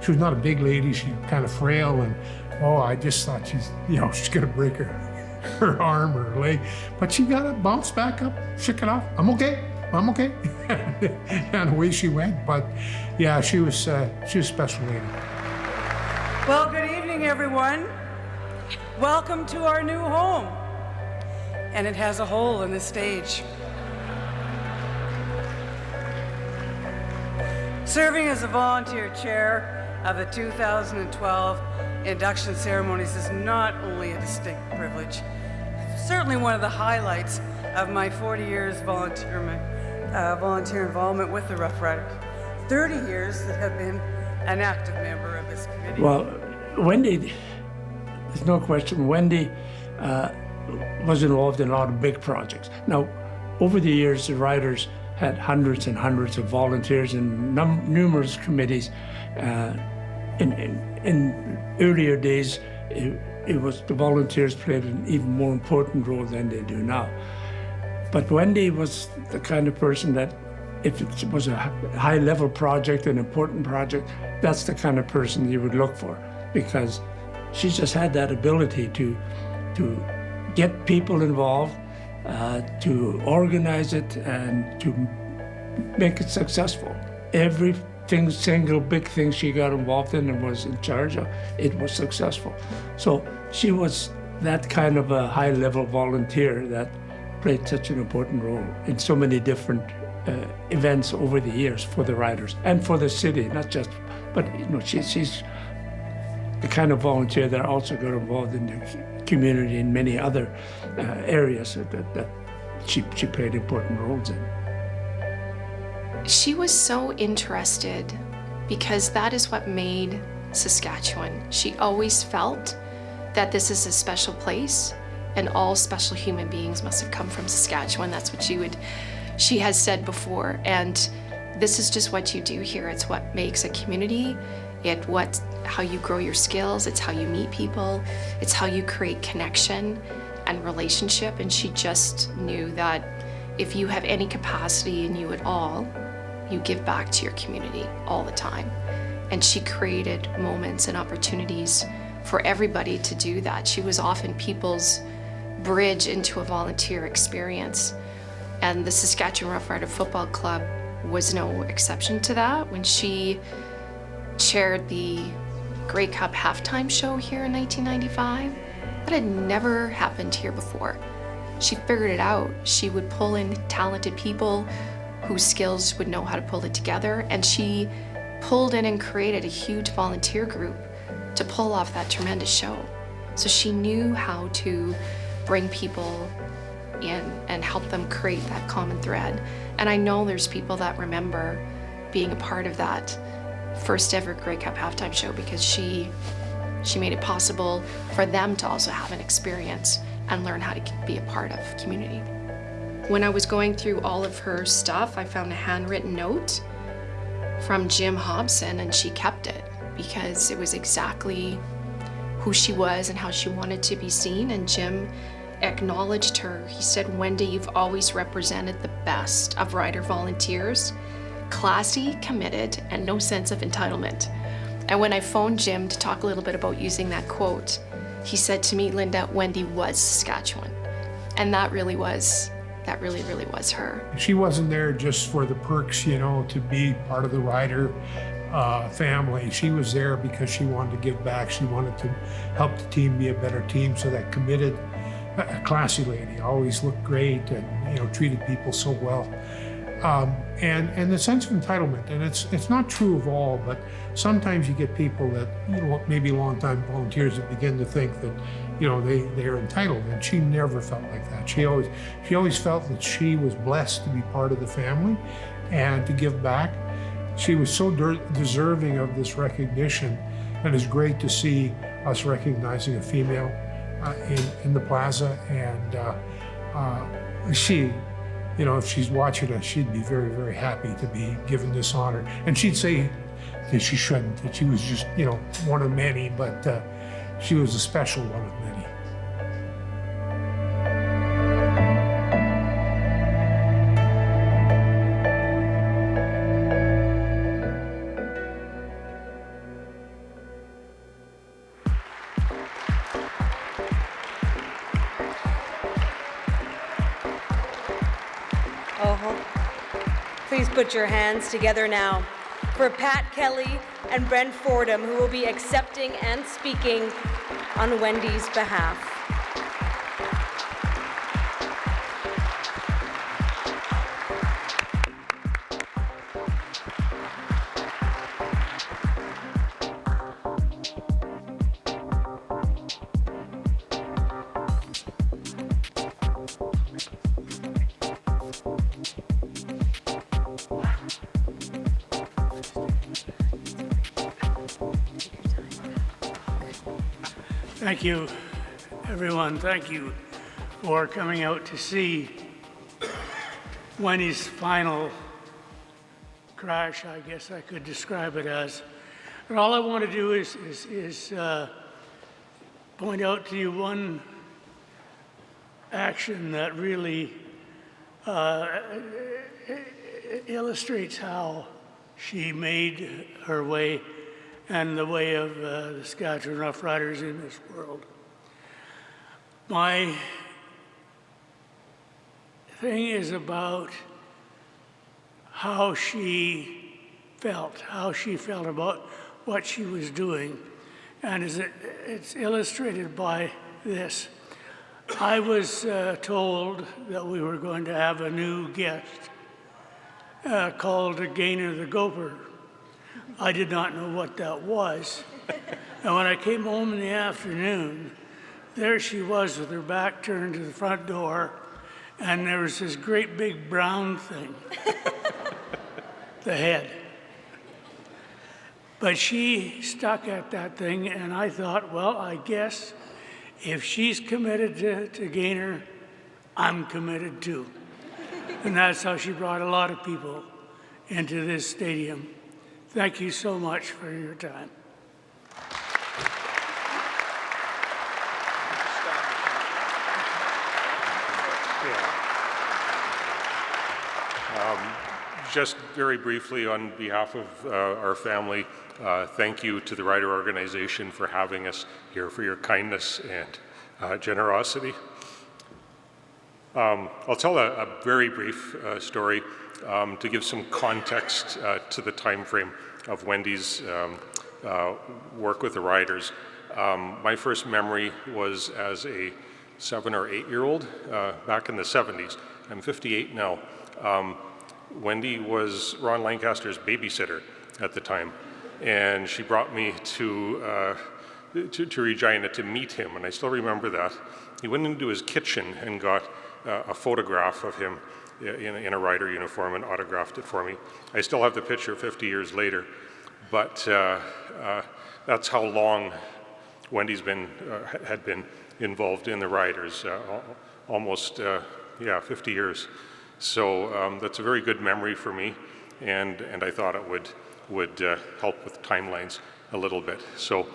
not a big lady. She's kind of frail, and I just thought she's gonna break her arm or her leg, but she got it, bounced back up, shook it off. I'm okay, and away she went. But yeah, she was a special lady. Well, good evening, everyone. Welcome to our new home, and it has a hole in the stage. Serving as a volunteer chair of the 2012 induction ceremonies is not only a distinct privilege, certainly one of the highlights of my 40 years volunteer involvement with the Rough Riders, 30 years that have been an active member of this committee. Well, Wendy, there's no question, Wendy was involved in a lot of big projects. Now, over the years, the Riders had hundreds and hundreds of volunteers in numerous committees. In earlier days, it was the volunteers played an even more important role than they do now. But Wendy was the kind of person that if it was a high-level project, an important project, that's the kind of person you would look for, because she just had that ability to get people involved, to organize it, and to make it successful. Every single big thing she got involved in and was in charge of, it was successful. So she was that kind of a high-level volunteer that played such an important role in so many different events over the years for the Riders and for the city, not just, but she's the kind of volunteer that also got involved in the community in many other areas that she played important roles in. She was so interested because that is what made Saskatchewan. She always felt that this is a special place and all special human beings must have come from Saskatchewan. That's what she has said before. And this is just what you do here. It's what makes a community. How you grow your skills. It's how you meet people. It's how you create connection and relationship. And she just knew that if you have any capacity in you at all, you give back to your community all the time. And she created moments and opportunities for everybody to do that. She was often people's bridge into a volunteer experience. And the Saskatchewan Rough Rider Football Club was no exception to that. When she chaired the Grey Cup halftime show here in 1995, that had never happened here before. She figured it out. She would pull in talented people whose skills would know how to pull it together, and she pulled in and created a huge volunteer group to pull off that tremendous show. So she knew how to bring people in and help them create that common thread. And I know there's people that remember being a part of that first ever Grey Cup halftime show because she made it possible for them to also have an experience and learn how to be a part of community. When I was going through all of her stuff, I found a handwritten note from Jim Hobson, and she kept it because it was exactly who she was and how she wanted to be seen. And Jim acknowledged her. He said, "Wendy, you've always represented the best of Rider volunteers, classy, committed, and no sense of entitlement." And when I phoned Jim to talk a little bit about using that quote, he said to me, "Linda, Wendy was Saskatchewan." And that really was her. She wasn't there just for the perks, to be part of the Rider family. She was there because she wanted to give back. She wanted to help the team be a better team. So that committed, a classy lady, always looked great and treated people so well. And the sense of entitlement, and it's not true of all, but sometimes you get people that maybe long-time volunteers that begin to think that they're entitled, and she never felt like that. She always felt that she was blessed to be part of the family and to give back. She was so deserving of this recognition, and it's great to see us recognizing a female in the plaza. And she, if she's watching us, she'd be very, very happy to be given this honor. And she'd say that she shouldn't, that she was just, one of many, but she was a special one of many. Please put your hands together now for Pat Kelly and Brent Fordham, who will be accepting and speaking on Wendy's behalf. Thank you, everyone. Thank you for coming out to see Wendy's final crash, I guess I could describe it as. But all I want to do is point out to you one action that really illustrates how she made her way and the way of the Saskatchewan Roughriders in this world. My thing is about how she felt about what she was doing. And it's illustrated by this. I was told that we were going to have a new guest called Gaynor the Gopher. I did not know what that was. And when I came home in the afternoon, there she was with her back turned to the front door, and there was this great big brown thing, the head. But she stuck at that thing, and I thought, well, I guess if she's committed to Gaynor, I'm committed too. And that's how she brought a lot of people into this stadium. Thank you so much for your time. Just very briefly, on behalf of our family, thank you to the Rider Organization for having us here, for your kindness and generosity. I'll tell a very brief story to give some context to the time frame of Wendy's work with the Riders. My first memory was as a 7 or 8 year old back in the 70s. I'm 58 now. Wendy was Ron Lancaster's babysitter at the time, and she brought me to Regina to meet him, and I still remember that. He went into his kitchen and got a photograph of him in a Rider uniform and autographed it for me. I still have the picture 50 years later, but that's how long Wendy's had been involved in the Riders, almost 50 years. So that's a very good memory for me, and I thought it would help with timelines a little bit. So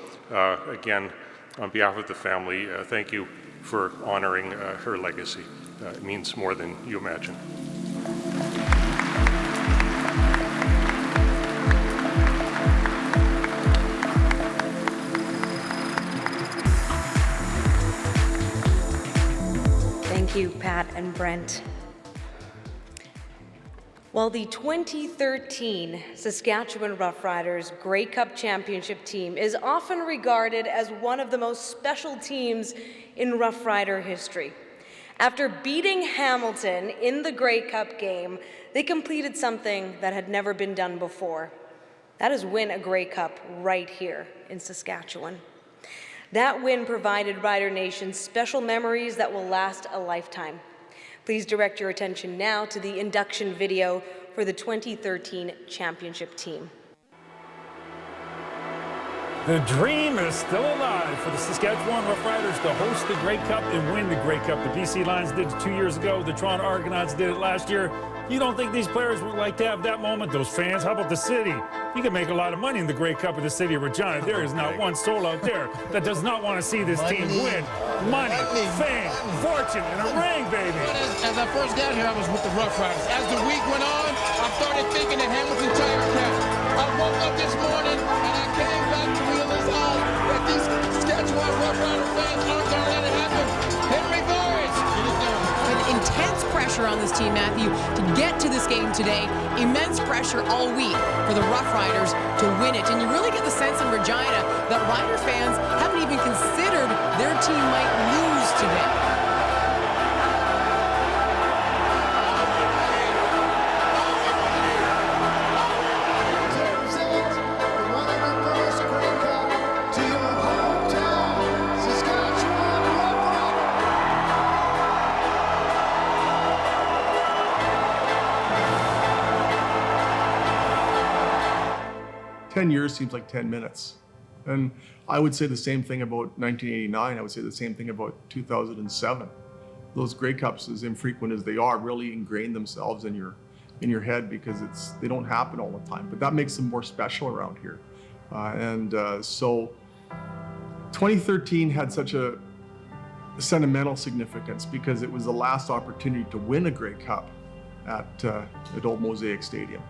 again, on behalf of the family, thank you for honoring her legacy. It means more than you imagine. Thank you, Pat and Brent. Well, the 2013 Saskatchewan Roughriders Grey Cup Championship team is often regarded as one of the most special teams in Roughrider history. After beating Hamilton in the Grey Cup game, they completed something that had never been done before. That is win a Grey Cup right here in Saskatchewan. That win provided Rider Nation special memories that will last a lifetime. Please direct your attention now to the induction video for the 2013 championship team. The dream is still alive for the Saskatchewan Roughriders to host the Grey Cup and win the Grey Cup. The BC Lions did it 2 years ago. The Toronto Argonauts did it last year. You don't think these players would like to have that moment? Those fans? How about the city? You can make a lot of money in the Grey Cup of the city of Regina. There is not one soul out there that does not want to see this team win. Money, fame, fortune, and a ring, baby. As I first got here, I was with the Roughriders. As the week went on, I started thinking that Hamilton Tiger Cat. I woke up this morning and I came back to realize that these Saskatchewan Roughrider fans aren't going to let it happen. Henry Boris. With intense pressure on on this team, Matthew, to get to this game today. Immense pressure all week for the Rough Riders to win it. And you really get the sense in Regina that Rider fans haven't even considered their team might lose today. Years seems like 10 minutes. And I would say the same thing about 1989. I would say the same thing about 2007. Those Grey Cups, as infrequent as they are, really ingrain themselves in your head because they don't happen all the time. But that makes them more special around here. So 2013 had such a sentimental significance because it was the last opportunity to win a Grey Cup at Old Mosaic Stadium.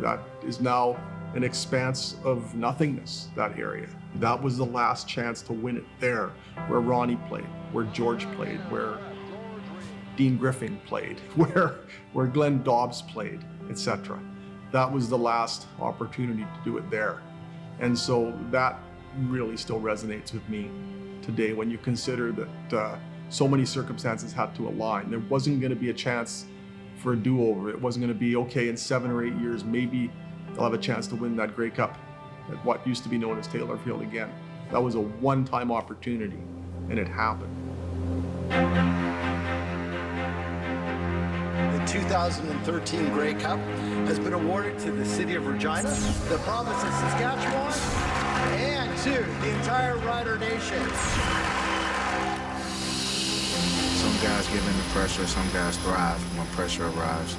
That is now an expanse of nothingness, that area. That was the last chance to win it there, where Ronnie played, where George played, where Dean Griffin played, where Glenn Dobbs played, etc. That was the last opportunity to do it there. And so that really still resonates with me today when you consider that so many circumstances had to align. There wasn't going to be a chance for a do-over. It wasn't going to be, okay, in 7 or 8 years, maybe they'll have a chance to win that Grey Cup at what used to be known as Taylor Field again. That was a one-time opportunity, and it happened. The 2013 Grey Cup has been awarded to the City of Regina, the province of Saskatchewan, and to the entire Rider Nation. Some guys give in to pressure, some guys thrive when pressure arrives.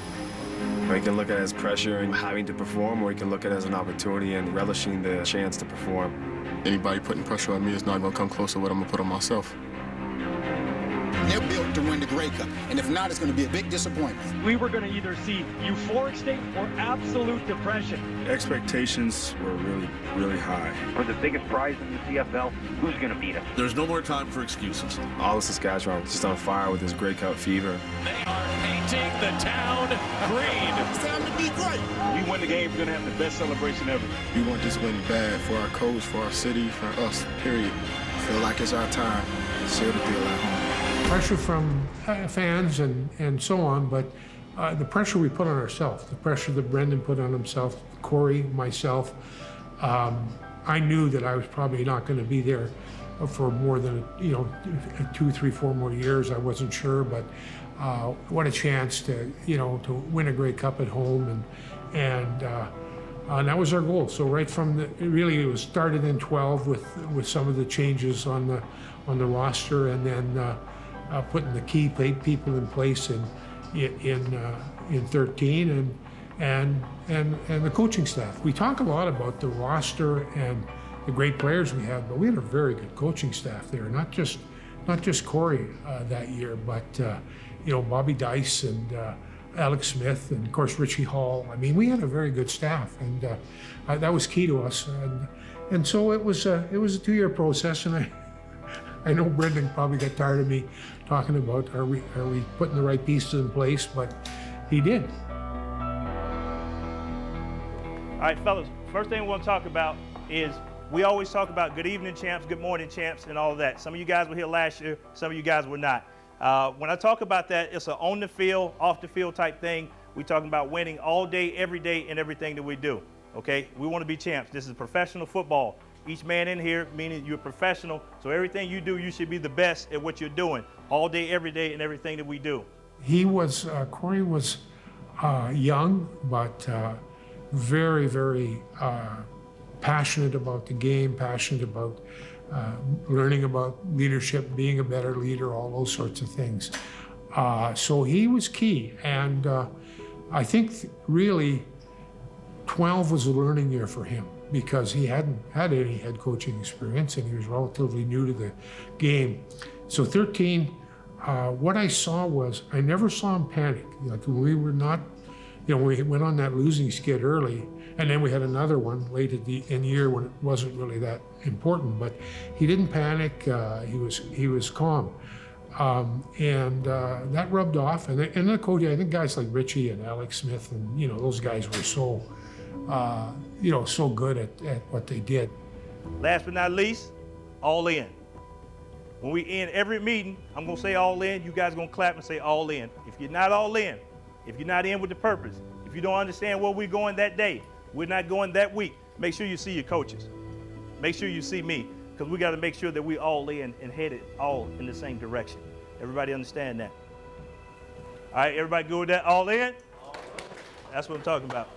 You can look at it as pressure and having to perform, or you can look at it as an opportunity and relishing the chance to perform. Anybody putting pressure on me is not going to come close to what I'm going to put on myself. They're built to win the Grey Cup, and if not, it's going to be a big disappointment. We were going to either see euphoric state or absolute depression. Expectations were really, really high. For the biggest prize in the CFL, who's going to beat us? There's no more time for excuses. All of Saskatchewan was just on fire with this Grey Cup fever. They are painting the town green. It's time to be great. We win the game, we're going to have the best celebration ever. We want this win bad for our coach, for our city, for us, period. Feel like it's our time. Seal the deal at home. Pressure from fans and so on, but the pressure we put on ourselves, the pressure that Brendan put on himself, Corey, myself, I knew that I was probably not going to be there for more than 2, 3, 4 more years. I wasn't sure, but what a chance to to win a Grey Cup at home, and that was our goal. So right from it was started in 12 with some of the changes on the roster, and then putting the key people in place in 13 and the coaching staff. We talk a lot about the roster and the great players we had, but we had a very good coaching staff there. Not just Corey that year, but Bobby Dice and Alex Smith and of course Richie Hall. I mean, we had a very good staff, and that was key to us. And so it was a 2-year process, and I know Brendan probably got tired of me talking about are we putting the right pieces in place, but he did. All right, fellas, first thing we want to talk about is we always talk about good evening champs, good morning champs, and all of that. Some of you guys were here last year, some of you guys were not. When I talk about that, it's an on the field, off the field type thing. We're talking about winning all day, every day, in everything that we do, okay? We want to be champs. This is professional football. Each man in here, meaning you're a professional, so everything you do, you should be the best at what you're doing, all day, every day, and everything that we do. Corey was young, but very, very passionate about the game, passionate about learning about leadership, being a better leader, all those sorts of things. So he was key, and I think really 12 was a learning year for him, because he hadn't had any head coaching experience and he was relatively new to the game. So 13, what I saw was, I never saw him panic. Like we were not, we went on that losing skid early, and then we had another one late in the year when it wasn't really that important, but he didn't panic, he was calm. And that rubbed off. And the coach, I think guys like Richie and Alex Smith and, those guys were so, so good at what they did. Last but not least, all in. When we end every meeting, I'm going to say all in. You guys are going to clap and say all in. If you're not all in, if you're not in with the purpose, if you don't understand where we're going that day, we're not going that week, make sure you see your coaches. Make sure you see me, because we got to make sure that we all in and headed all in the same direction. Everybody understand that? All right, everybody good with that? All in? That's what I'm talking about.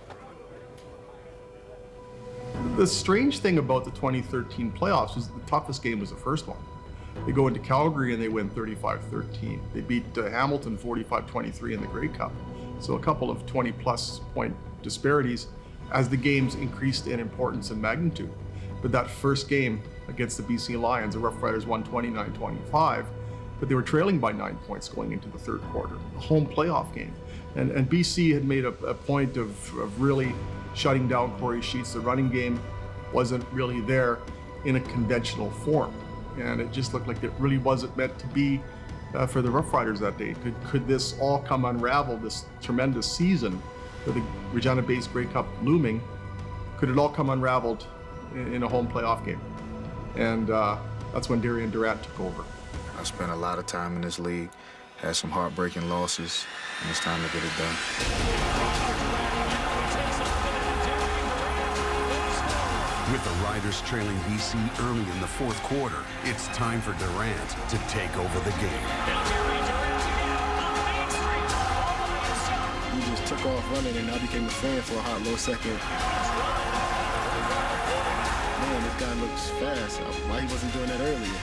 The strange thing about the 2013 playoffs was the toughest game was the first one. They go into Calgary and they win 35-13. They beat Hamilton 45-23 in the Grey Cup. So a couple of 20-plus point disparities as the games increased in importance and magnitude. But that first game against the BC Lions, the Rough Riders won 29-25, but they were trailing by 9 points going into the third quarter, a home playoff game. And BC had made a point of really shutting down Corey Sheets. The running game wasn't really there in a conventional form. And it just looked like it really wasn't meant to be for the Rough Riders that day. Could this all come unravel, this tremendous season for the Regina-based Grey Cup looming, could it all come unraveled in a home playoff game? And that's when Darian Durant took over. I spent a lot of time in this league, had some heartbreaking losses, and it's time to get it done. With the Riders trailing BC early in the fourth quarter, it's time for Durant to take over the game. He just took off running, and I became a fan for a hot little second. Man, this guy looks fast. Why he wasn't doing that earlier?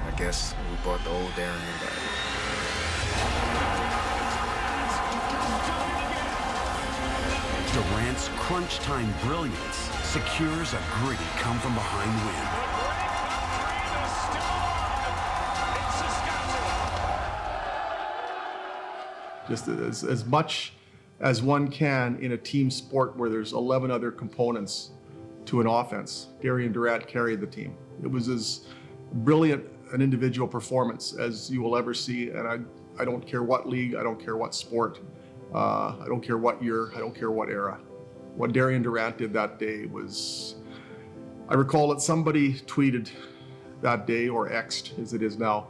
I guess we brought the old Darian back. Durant's crunch time brilliance secures a gritty come-from-behind win. Just as much as one can in a team sport where there's 11 other components to an offense, Darian Durant carried the team. It was as brilliant an individual performance as you will ever see, and I don't care what league, I don't care what sport, I don't care what year, I don't care what era. What Darian Durant did that day was, I recall that somebody tweeted that day, or X'd as it is now,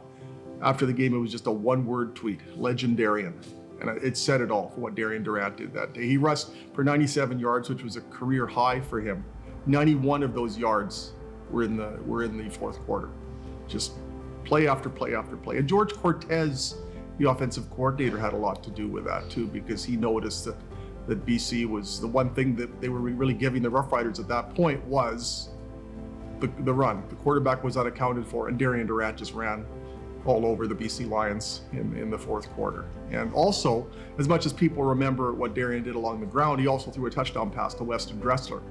after the game it was just a one-word tweet, legendarian. And it said it all for what Darian Durant did that day. He rushed for 97 yards, which was a career high for him. 91 of those yards were in the fourth quarter. Just play after play after play. And George Cortez, the offensive coordinator, had a lot to do with that too, because he noticed that BC was the one thing that they were really giving the Rough Riders at that point was the run. The quarterback was unaccounted for, and Darian Durant just ran all over the BC Lions in the fourth quarter. And also, as much as people remember what Darian did along the ground, he also threw a touchdown pass to Weston Dressler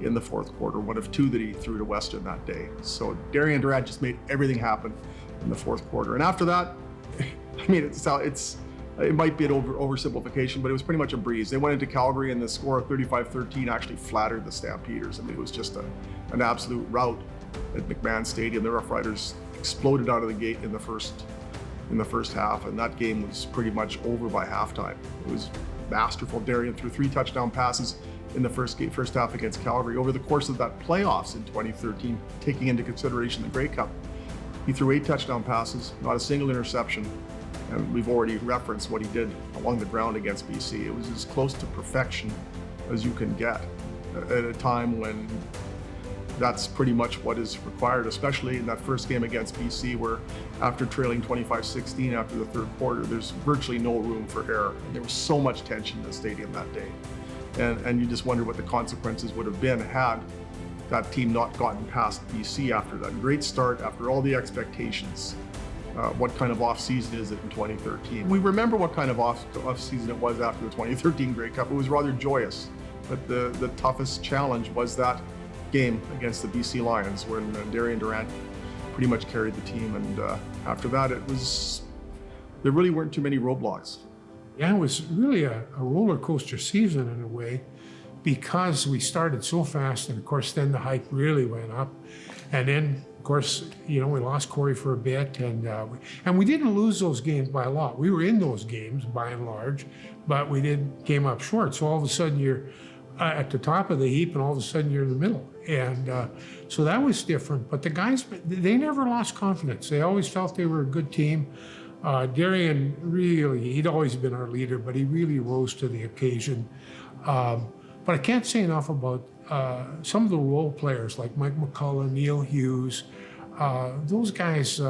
in the fourth quarter, one of two that he threw to Weston that day. So Darian Durant just made everything happen in the fourth quarter. And after that, I mean, it might be an oversimplification, but it was pretty much a breeze. They went into Calgary and the score of 35-13 actually flattered the Stampeders. I mean, it was just an absolute rout at McMahon Stadium. The Rough Riders exploded out of the gate in the first half, and that game was pretty much over by halftime. It was masterful. Darian threw 3 touchdown passes in the first half against Calgary. Over the course of that playoffs in 2013, taking into consideration the Grey Cup, he threw 8 touchdown passes, not a single interception, and we've already referenced what he did along the ground against BC. It was as close to perfection as you can get at a time when that's pretty much what is required, especially in that first game against BC, where after trailing 25-16 after the third quarter, there's virtually no room for error. And there was so much tension in the stadium that day. And you just wonder what the consequences would have been had that team not gotten past BC after that great start, after all the expectations. What kind of off-season is it in 2013? We remember what kind of off-season it was after the 2013 Grey Cup. It was rather joyous, but the toughest challenge was that game against the BC Lions when Darian Durant pretty much carried the team, and after that there really weren't too many roadblocks. Yeah, it was really a roller coaster season in a way. because we started so fast, and of course then the hype really went up, and then of course, you know, we lost Corey for a bit, and we didn't lose those games by a lot. We were in those games by and large, but we came up short. So all of a sudden you're at the top of the heap, and all of a sudden you're in the middle. And so that was different. But the guys, they never lost confidence. They always felt they were a good team. Darian really, he'd always been our leader, but he really rose to the occasion. But I can't say enough about some of the role players like Mike McCullough, Neil Hughes. Those guys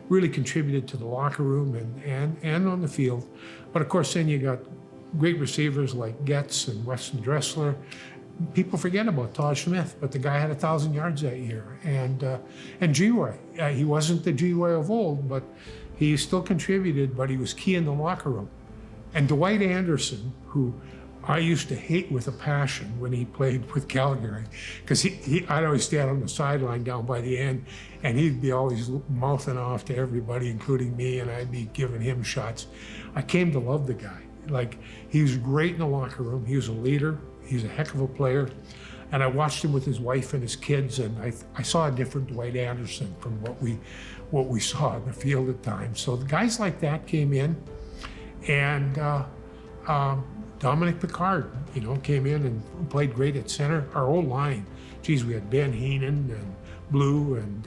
really contributed to the locker room and on the field. But of course, then you got great receivers like Getz and Weston Dressler. People forget about Todd Smith, but the guy had 1,000 yards that year. And G-Roy, he wasn't the G-Roy of old, but he still contributed, but he was key in the locker room. And Dwight Anderson, who I used to hate with a passion when he played with Calgary, because I'd always stand on the sideline down by the end, and he'd be always mouthing off to everybody, including me, and I'd be giving him shots. I came to love the guy. Like, he was great in the locker room. He was a leader. He's a heck of a player. And I watched him with his wife and his kids, and I saw a different Dwight Anderson from what we saw in the field at times. So the guys like that came in, and Dominic Picard, you know, came in and played great at center. Our old line, geez, we had Ben Heenan and Blue and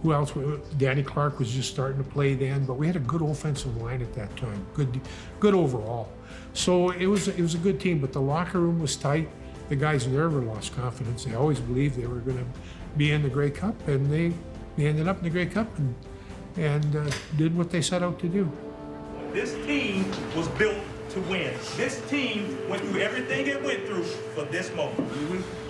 who else? Danny Clark was just starting to play then, but we had a good offensive line at that time, good overall. So it was a good team, but the locker room was tight. The guys never lost confidence. They always believed they were going to be in the Grey Cup, and they ended up in the Grey Cup and did what they set out to do. This team was built to win. This team went through everything it went through for this moment.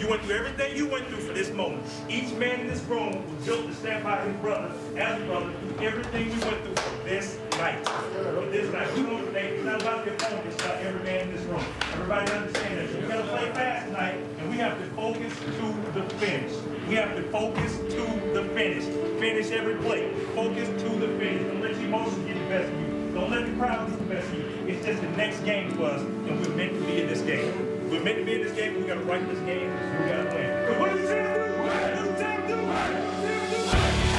You went through everything you went through for this moment. Each man in this room was built to stand by his brother, as a brother, through everything we went through for this night. For this night. We want today, it's not about your opponent, it's about every man in this room. Everybody understand that. We gotta play fast tonight, and we have to focus to the finish. We have to focus to the finish. Finish every play. Focus to the finish. Don't let your emotions get the best of you. Don't let the crowd get the best of you. It's just the next game for us, and we're meant to be in this game. We're meant to be in this game, we gotta write this game, we gotta win. But what are you trying to do? What are you trying to do? What are you trying to do?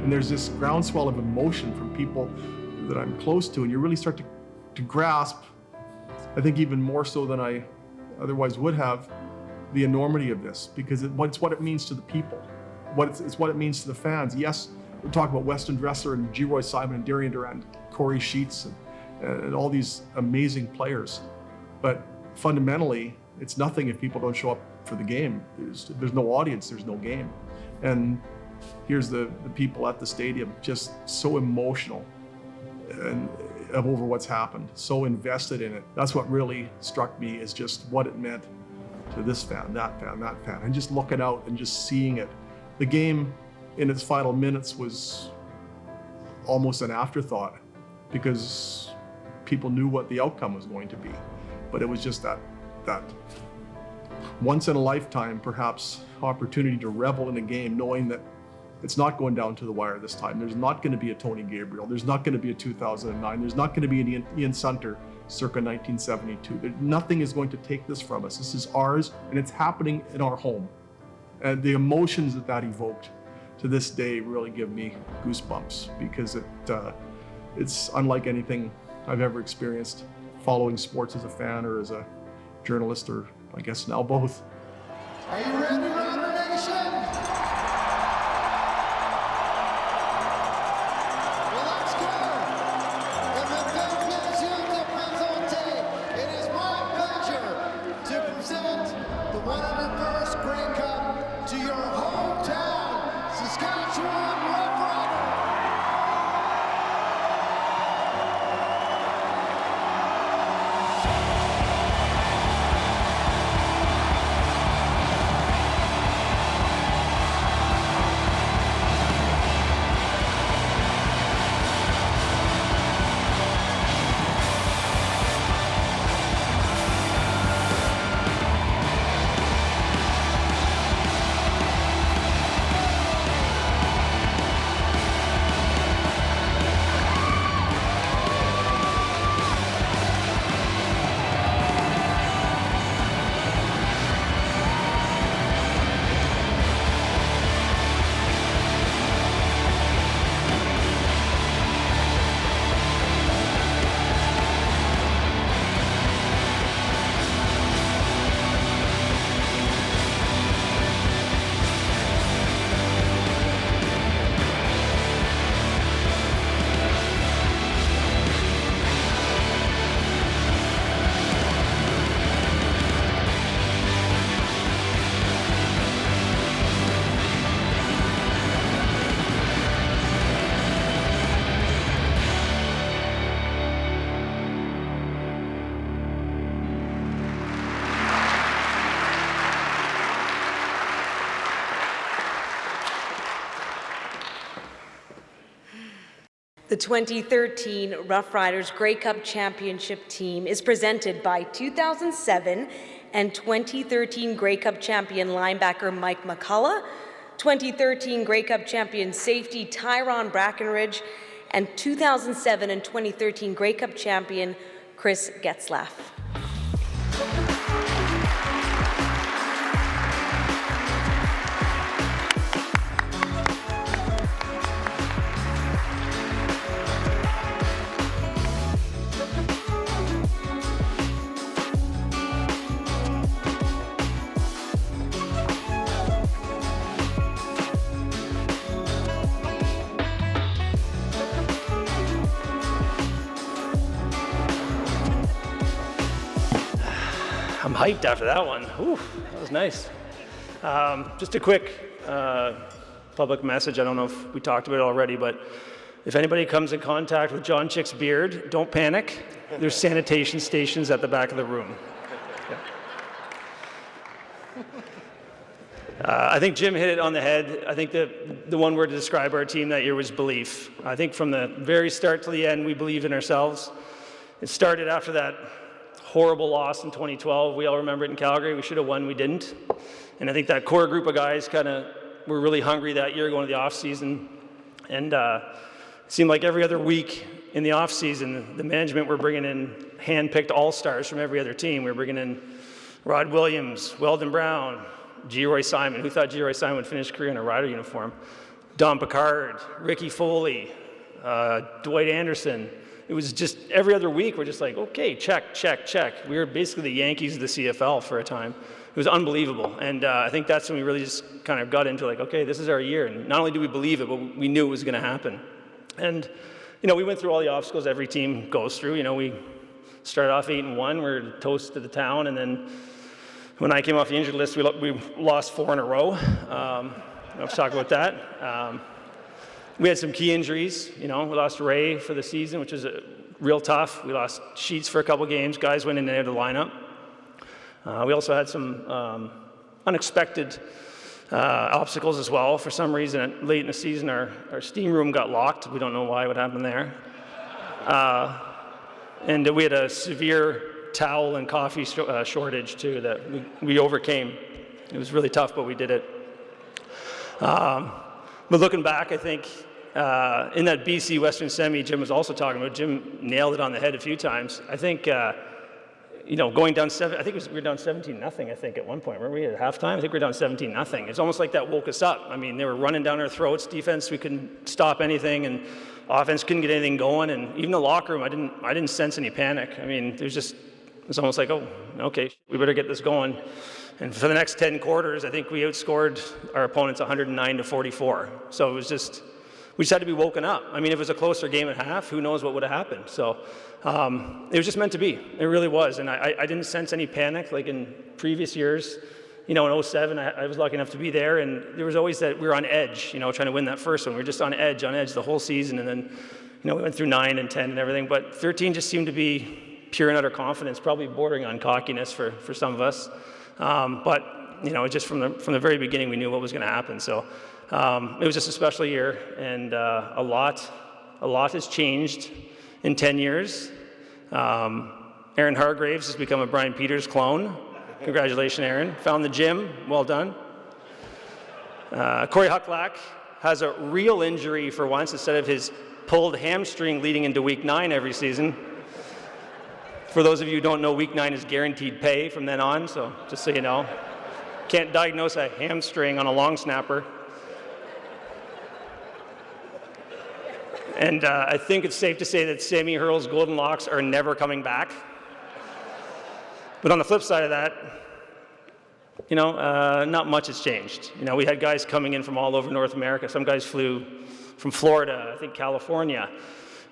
And there's this groundswell of emotion from people that I'm close to, and you really start to grasp, I think even more so than I otherwise would have, the enormity of this, because it's what it means to the people. It's what it means to the fans. Yes, we're talking about Weston Dressler and G-Roy Simon and Darian Durant, Corey Sheets, and all these amazing players. But fundamentally, it's nothing if people don't show up for the game. There's no audience, there's no game. And here's the people at the stadium just so emotional and over what's happened, so invested in it. That's what really struck me, is just what it meant to this fan, that fan, that fan, and just looking out and just seeing it. The game in its final minutes was almost an afterthought because people knew what the outcome was going to be. But it was just that once in a lifetime, perhaps, opportunity to revel in a game, knowing that It's not going down to the wire this time. There's not going to be a Tony Gabriel. There's not going to be a 2009. There's not going to be an Ian Sunter circa 1972. Nothing is going to take this from us. This is ours, and it's happening in our home. And the emotions that evoked to this day really give me goosebumps, because it's unlike anything I've ever experienced following sports as a fan or as a journalist, or I guess now both. Are you ready, Raider Nation? Well, let's go. In the Competition de Présenter, it is my pleasure to present the 101st Grey Cup to your hometown, Saskatchewan Roughriders. The 2013 Rough Riders Grey Cup Championship team is presented by 2007 and 2013 Grey Cup champion linebacker Mike McCullough, 2013 Grey Cup champion safety Tyrone Brackenridge, and 2007 and 2013 Grey Cup champion Chris Getzlaff. I'm hyped after that one. Ooh, that was nice. Just a quick public message. I don't know if we talked about it already, but if anybody comes in contact with John Chick's beard, don't panic. There's sanitation stations at the back of the room. I think Jim hit it on the head. I think the one word to describe our team that year was belief. I think from the very start to the end, we believed in ourselves. It started after that horrible loss in 2012. We all remember it in Calgary. We should have won, we didn't. And I think that core group of guys kind of were really hungry that year going to the off season. And it seemed like every other week in the off season, the management were bringing in hand-picked all-stars from every other team. We were bringing in Rod Williams, Weldon Brown, G. Roy Simon. Who thought G. Roy Simon would finish his career in a Rider uniform? Don Picard, Ricky Foley, Dwight Anderson. It was just every other week, we're just like, okay, check, check, check. We were basically the Yankees of the CFL for a time. It was unbelievable. And I think that's when we really just kind of got into like, okay, this is our year. And not only do we believe it, but we knew it was going to happen. And, you know, we went through all the obstacles every team goes through. You know, we started off 8-1. We're toast to the town. And then when I came off the injured list, we lost 4 in a row. Let's talk about that. We had some key injuries. You know, we lost Ray for the season, which was real tough. We lost Sheets for a couple games. Guys went in and out of the lineup. We also had some unexpected obstacles as well. For some reason, late in the season, our steam room got locked. We don't know why, what happened there. And we had a severe towel and coffee shortage, too, that we overcame. It was really tough, but we did it. But looking back, I think in that BC Western Semi, Jim was also talking about. Jim nailed it on the head a few times. I think. Going down we were down 17-0, I think, at one point. Weren't we at halftime? I think we were down 17-0. It's almost like that woke us up. I mean, they were running down our throats. Defense, we couldn't stop anything, and offense couldn't get anything going. And even the locker room, I didn't sense any panic. I mean, it's almost like, oh, okay, we better get this going. And for the next 10 quarters, I think we outscored our opponents 109-44. So it was just, we just had to be woken up. I mean, if it was a closer game at half, who knows what would have happened. So it was just meant to be. It really was. And I didn't sense any panic like in previous years. In 07, I was lucky enough to be there, and there was always that we were on edge, trying to win that first one. We were just on edge the whole season. And then, we went through 9 and 10 and everything. But 13 just seemed to be pure and utter confidence, probably bordering on cockiness for some of us. But, just from the very beginning, we knew what was going to happen. So it was just a special year, and a lot has changed in 10 years. Aaron Hargraves has become a Brian Peters clone. Congratulations, Aaron. Found the gym. Well done. Corey Hucklack has a real injury for once instead of his pulled hamstring leading into week 9 every season. For those of you who don't know, week 9 is guaranteed pay from then on, so just so you know. Can't diagnose a hamstring on a long snapper. And I think it's safe to say that Sammy Hurl's golden locks are never coming back. But on the flip side of that, not much has changed. We had guys coming in from all over North America. Some guys flew from Florida, I think California.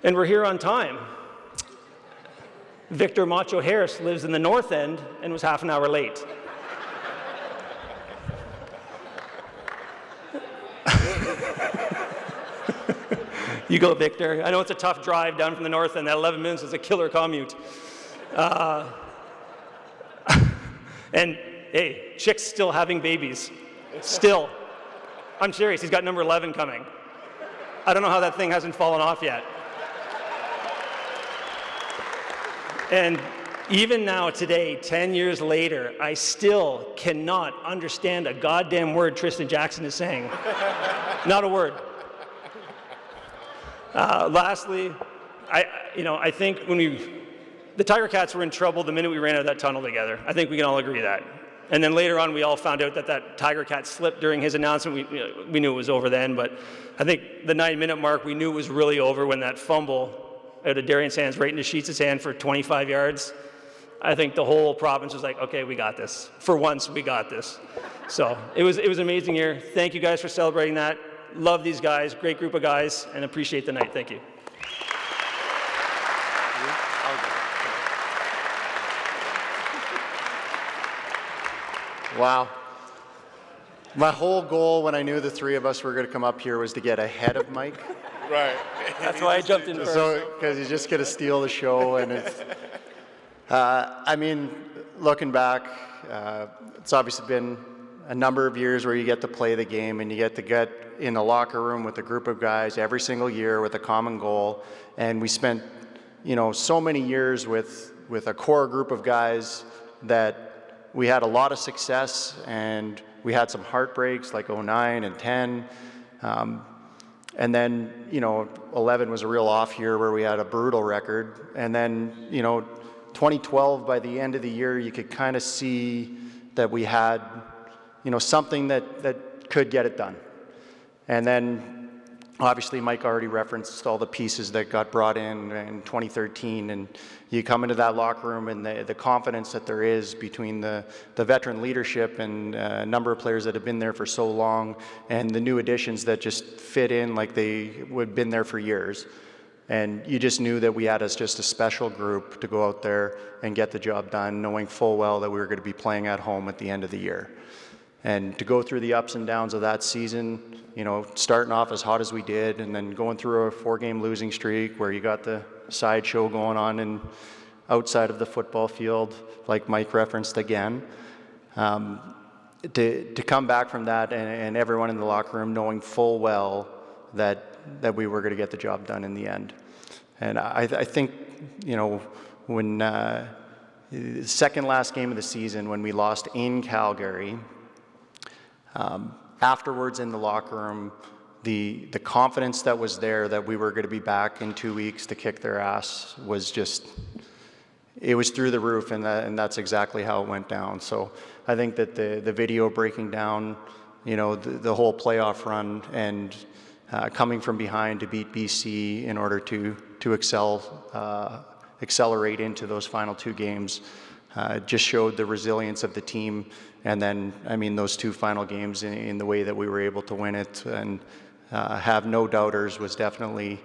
And we're here on time. Victor Macho Harris lives in the North End and was half an hour late. You go, Victor. I know it's a tough drive down from the North End. That 11 minutes is a killer commute. And hey, Chick's still having babies. Still. I'm serious. He's got number 11 coming. I don't know how that thing hasn't fallen off yet. And even now, today, 10 years later, I still cannot understand a goddamn word Tristan Jackson is saying. Not a word. Lastly, I think the Tiger Cats were in trouble the minute we ran out of that tunnel together. I think we can all agree that. And then later on, we all found out that Tiger Cat slipped during his announcement. We knew it was over then, but I think the 9-minute mark, we knew it was really over when that fumble out of Darian's hands right into Sheets' hand for 25 yards. I think the whole province was like, okay, we got this. For once, we got this. So it was an amazing year. Thank you guys for celebrating that. Love these guys, great group of guys, and appreciate the night. Thank you. Wow. My whole goal when I knew the three of us were going to come up here was to get ahead of Mike. Right. That's why I jumped in first. So, because he's just going to steal the show, and it's. Looking back, it's obviously been a number of years where you get to play the game and you get to get in the locker room with a group of guys every single year with a common goal. And we spent, so many years with a core group of guys that we had a lot of success, and we had some heartbreaks like 09 and 10. And then, 11 was a real off year where we had a brutal record. And then, 2012, by the end of the year, you could kind of see that we had, something that could get it done. And then, obviously, Mike already referenced all the pieces that got brought in 2013. And you come into that locker room and the confidence that there is between the veteran leadership and a number of players that have been there for so long, and the new additions that just fit in like they would have been there for years. And you just knew that we had just a special group to go out there and get the job done, knowing full well that we were going to be playing at home at the end of the year. And to go through the ups and downs of that season, starting off as hot as we did, and then going through a 4-game losing streak where you got the sideshow going on and outside of the football field, like Mike referenced again. To come back from that and everyone in the locker room knowing full well that we were going to get the job done in the end. And I think, when the second last game of the season, when we lost in Calgary, afterwards in the locker room, the confidence that was there that we were going to be back in 2 weeks to kick their ass was just, it was through the roof, and that's exactly how it went down. So I think that the video breaking down, you know, the whole playoff run and coming from behind to beat BC in order to accelerate into those final 2 games just showed the resilience of the team. And then, I mean, those 2 final games in the way that we were able to win it and have no doubters was definitely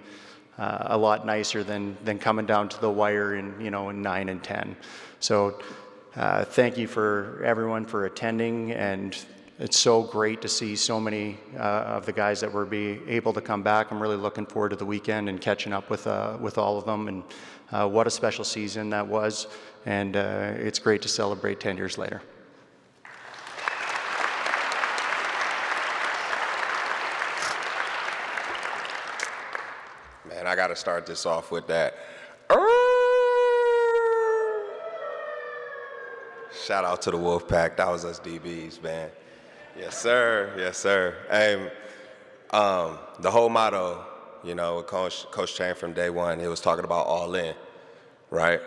a lot nicer than coming down to the wire in 9 and 10. So thank you for everyone for attending, and it's so great to see so many of the guys that were able to come back. I'm really looking forward to the weekend and catching up with all of them, and what a special season that was, and it's great to celebrate 10 years later. Man, I got to start this off with that. Shout out to the Wolfpack. That was us DBs, man. Yes, sir. Yes, sir. The whole motto, you know, with Coach Chang from day one, he was talking about all in, right?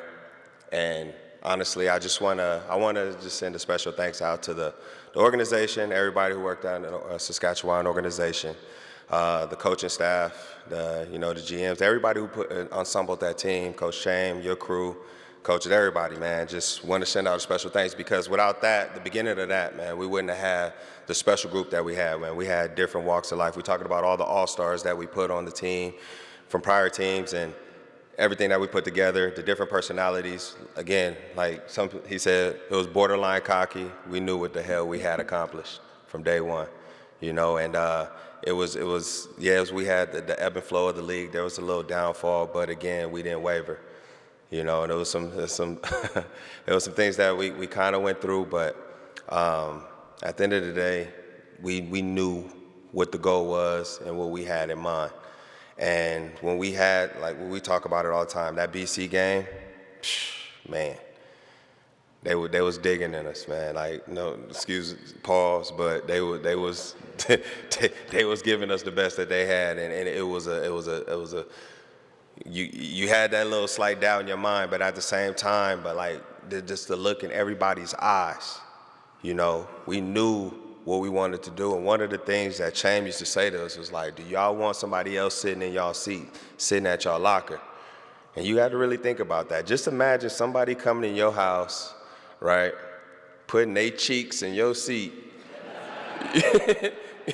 And honestly, I want to just send a special thanks out to the organization, everybody who worked on the Saskatchewan organization, the coaching staff, the GMs, everybody who assembled that team, Coach Chang, your crew, coaches, everybody, man. Just want to send out a special thanks, because without that, the beginning of that, man, we wouldn't have had the special group that we had, man. We had different walks of life. We're talking about all the all-stars that we put on the team from prior teams and everything that we put together, the different personalities. Again, like he said, it was borderline cocky. We knew what the hell we had accomplished from day one, you know, and we had the ebb and flow of the league. There was a little downfall, but again, we didn't waver. You know, and there was some there was some things that we kind of went through, but at the end of the day, we knew what the goal was and what we had in mind. And when we talk about it all the time, that BC game, man, they was digging in us, man. Like, no, pause, but they was giving us the best that they had, and it was a. You had that little slight doubt in your mind, but at the same time, just the look in everybody's eyes, you know, we knew what we wanted to do. And one of the things that Cham used to say to us was like, do y'all want somebody else sitting in y'all seat, sitting at y'all locker? And you had to really think about that. Just imagine somebody coming in your house, right, putting their cheeks in your seat,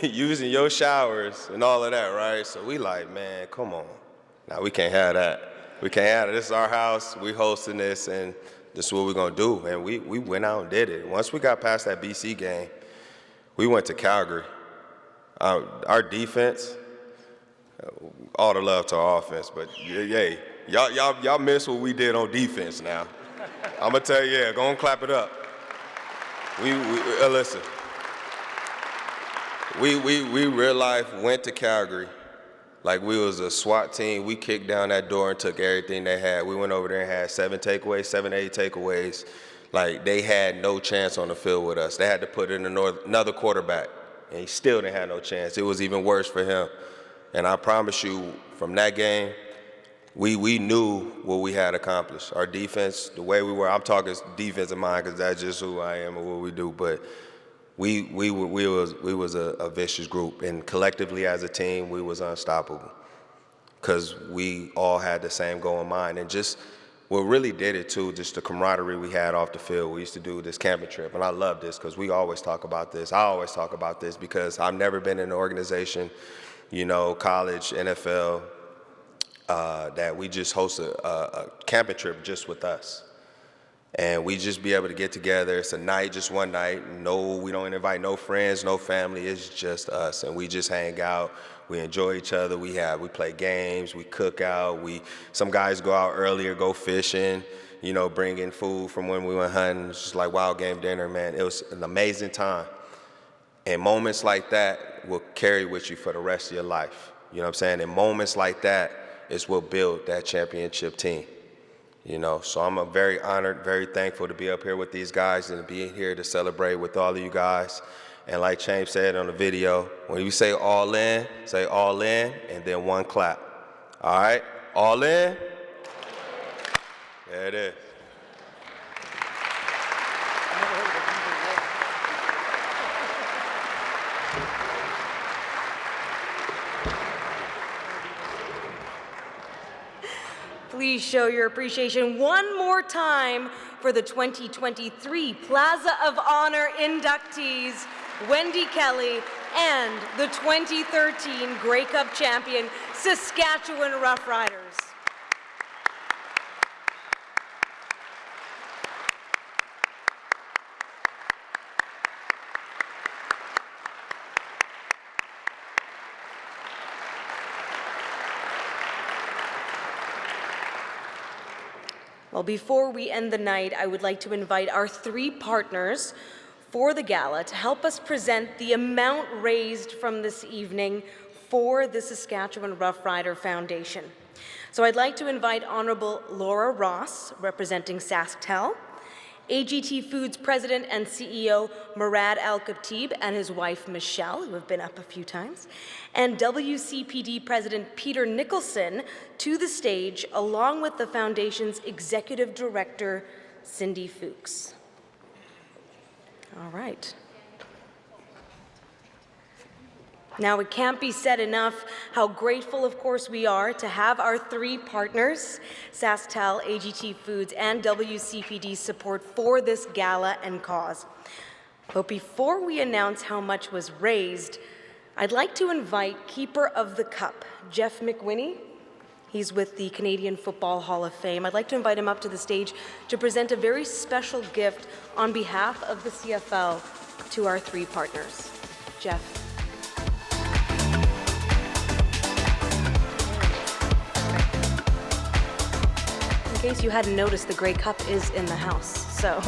using your showers and all of that, right? So we like, man, come on. Now, we can't have that. We can't have it. This is our house. We hosting this, and this is what we're going to do. And we went out and did it. Once we got past that BC game, we went to Calgary. Our defense, all the love to our offense, but yeah, y'all missed what we did on defense now. I'm going to tell you, go and clap it up. Listen, we real life went to Calgary. Like we was a SWAT team. We kicked down that door and took everything they had. We went over there and had 7 8 takeaways. Like they had no chance on the field with us. They had to put in another quarterback, and he still didn't have no chance. It was even worse for him. And I promise you, from that game, we knew what we had accomplished. Our defense, the way we were, I'm talking defensive mind because that's just who I am and what we do, but we was a vicious group, and collectively as a team, we was unstoppable because we all had the same goal in mind. And just what really did it too, just the camaraderie we had off the field. We used to do this camping trip, and I love this because we always talk about this. I always talk about this because I've never been in an organization, you know, college, NFL, that we just host a camping trip just with us. And we just be able to get together. It's a night, just one night. No, we don't invite no friends, no family. It's just us, and we just hang out. We enjoy each other. We play games. We cook out. Some guys go out earlier, go fishing. You know, bring in food from when we went hunting. It's just like wild game dinner, man. It was an amazing time. And moments like that will carry with you for the rest of your life. You know what I'm saying? And moments like that is what build that championship team. You know, so I'm very honored, very thankful to be up here with these guys and to be here to celebrate with all of you guys. And like James said on the video, when you say all in, and then one clap. All right? All in? There it is. Please show your appreciation one more time for the 2023 Plaza of Honor inductees, Wendy Kelly, and the 2013 Grey Cup champion, Saskatchewan Roughriders. Well, before we end the night, I would like to invite our 3 partners for the gala to help us present the amount raised from this evening for the Saskatchewan Roughrider Foundation. So I'd like to invite Honorable Laura Ross, representing SaskTel, AGT Foods President and CEO Murad Al-Khatib and his wife Michelle, who have been up a few times, and WCPD President Peter Nicholson to the stage, along with the Foundation's Executive Director, Cindy Fuchs. All right. Now, it can't be said enough how grateful, of course, we are to have our 3 partners, SaskTel, AGT Foods, and WCPD support for this gala and cause. But before we announce how much was raised, I'd like to invite Keeper of the Cup, Jeff McWhinney. He's with the Canadian Football Hall of Fame. I'd like to invite him up to the stage to present a very special gift on behalf of the CFL to our 3 partners. Jeff. In case you hadn't noticed, the Grey Cup is in the house, so.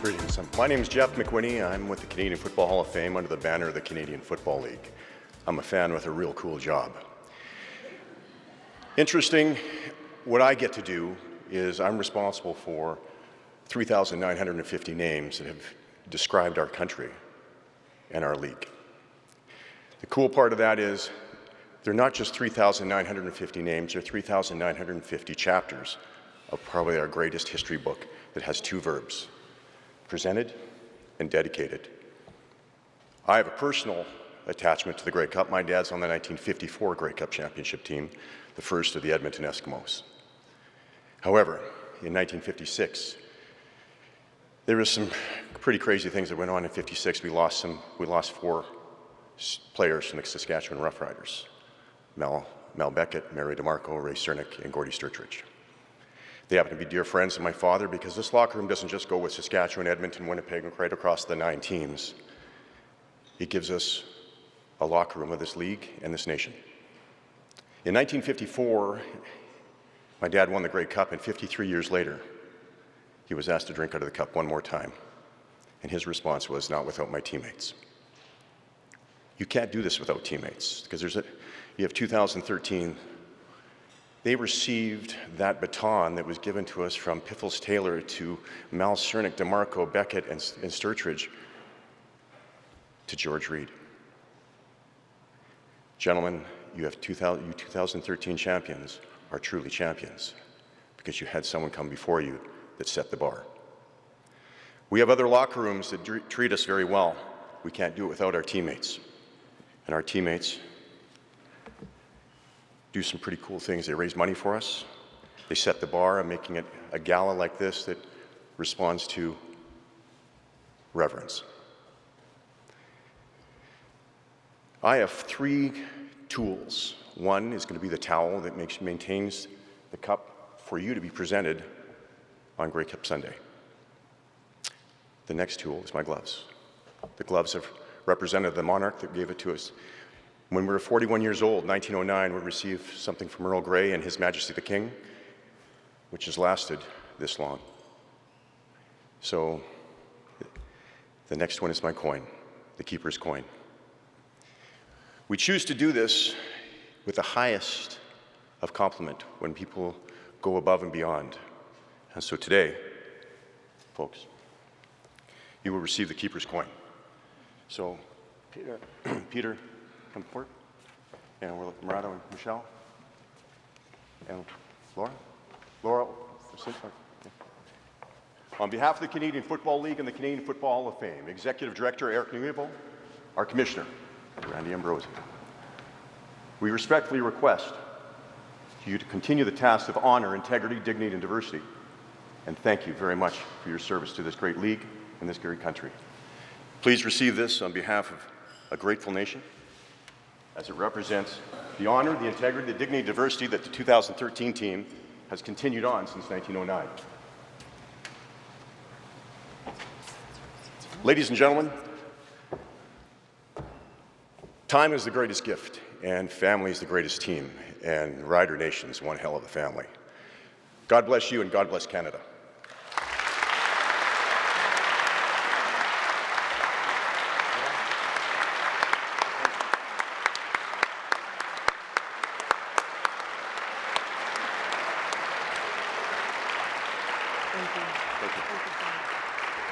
Greetings. My name is Jeff McWhinney. I'm with the Canadian Football Hall of Fame under the banner of the Canadian Football League. I'm a fan with a real cool job. Interesting, what I get to do is I'm responsible for 3,950 names that have described our country and our league. The cool part of that is they're not just 3,950 names, they're 3,950 chapters of probably our greatest history book that has 2 verbs, presented and dedicated. I have a personal attachment to the Grey Cup. My dad's on the 1954 Grey Cup championship team, the first of the Edmonton Eskimos. However, in 1956, there was some pretty crazy things that went on in '56. We lost 4 players from the Saskatchewan Roughriders: Mel Beckett, Mary DeMarco, Ray Cernick, and Gordy Sturtridge. They happen to be dear friends of my father because this locker room doesn't just go with Saskatchewan, Edmonton, Winnipeg, and right across the 9 teams. It gives us a locker room of this league and this nation. In 1954, my dad won the Grey Cup, and 53 years later, he was asked to drink out of the cup one more time. And his response was, "Not without my teammates." You can't do this without teammates, because you have 2013. They received that baton that was given to us from Piffles Taylor to Mal Cernick, DeMarco, Beckett, and Sturtridge to George Reed. Gentlemen, you 2013 champions are truly champions because you had someone come before you that set the bar. We have other locker rooms that treat us very well. We can't do it without our teammates. And our teammates do some pretty cool things. They raise money for us. They set the bar and making it a gala like this that responds to reverence. I have 3 tools. One is going to be the towel that maintains the cup for you to be presented on Grey Cup Sunday. The next tool is my gloves. The gloves have represented the monarch that gave it to us. When we were 41 years old, 1909, we received something from Earl Grey and His Majesty the King, which has lasted this long. So the next one is my coin, the Keeper's coin. We choose to do this with the highest of compliment when people go above and beyond. And so today, folks, you will receive the keeper's coin. So, Peter, come forward. And we're looking Murado and Michelle. And Laura? Laura, on behalf of the Canadian Football League and the Canadian Football Hall of Fame, Executive Director Eric Nuivo, our Commissioner, Randy Ambrosi, we respectfully request you to continue the task of honor, integrity, dignity, and diversity. And thank you very much for your service to this great league and this great country. Please receive this on behalf of a grateful nation, as it represents the honor, the integrity, the dignity, and diversity that the 2013 team has continued on since 1909. Ladies and gentlemen, time is the greatest gift, and family is the greatest team, and Rider Nation is one hell of a family. God bless you, and God bless Canada.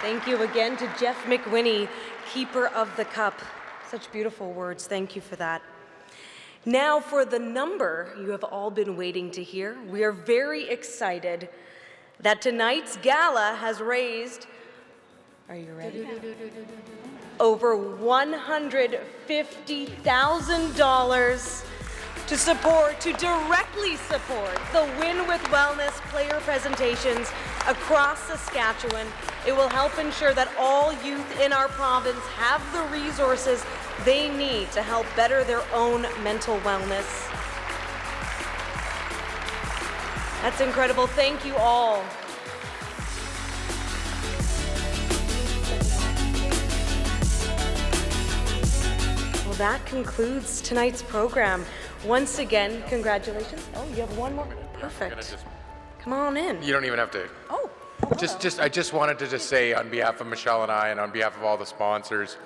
Thank you again to Jeff McWhinney, Keeper of the Cup. Such beautiful words. Thank you for that. Now for the number you have all been waiting to hear. We are very excited that tonight's gala has raised, are you ready? Over $150,000 to directly support the Win with Wellness player presentations across Saskatchewan. It will help ensure that all youth in our province have the resources they need to help better their own mental wellness. That's incredible. Thank you all. Well, that concludes tonight's program. Once again, congratulations. Oh, you have one more? Perfect. Come on in. You don't even have to. Oh. I just wanted to say on behalf of Michelle and I and on behalf of all the sponsors,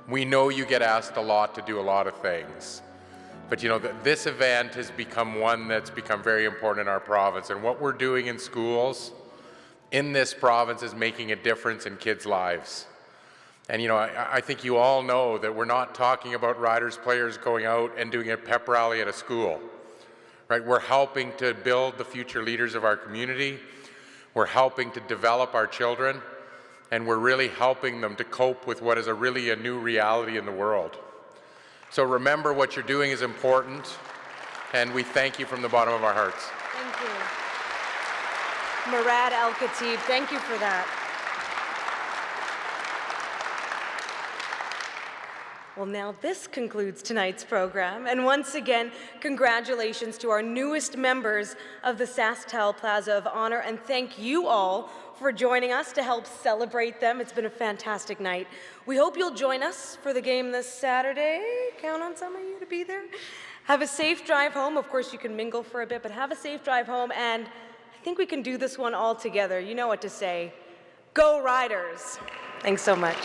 we know you get asked a lot to do a lot of things. But you know, this event has become one that's become very important in our province. And what we're doing in schools in this province is making a difference in kids' lives. And you know, I think you all know that we're not talking about Riders players going out and doing a pep rally at a school, right? We're helping to build the future leaders of our community. We're helping to develop our children, and we're really helping them to cope with what is really a new reality in the world. So remember, what you're doing is important, and we thank you from the bottom of our hearts. Thank you. Murad Al-Khatib, thank you for that. Well, now this concludes tonight's program. And once again, congratulations to our newest members of the SaskTel Plaza of Honor. And thank you all for joining us to help celebrate them. It's been a fantastic night. We hope you'll join us for the game this Saturday. Count on some of you to be there. Have a safe drive home. Of course, you can mingle for a bit, but have a safe drive home. And I think we can do this one all together. You know what to say. Go Riders. Thanks so much.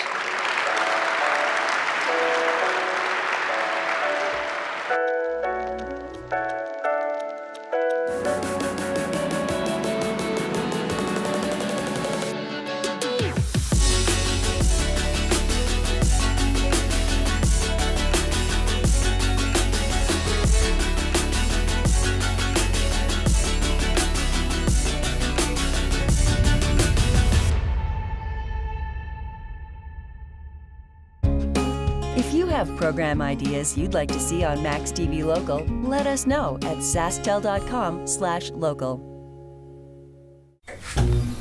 Program ideas you'd like to see on Max TV Local, let us know at sasktel.com/local.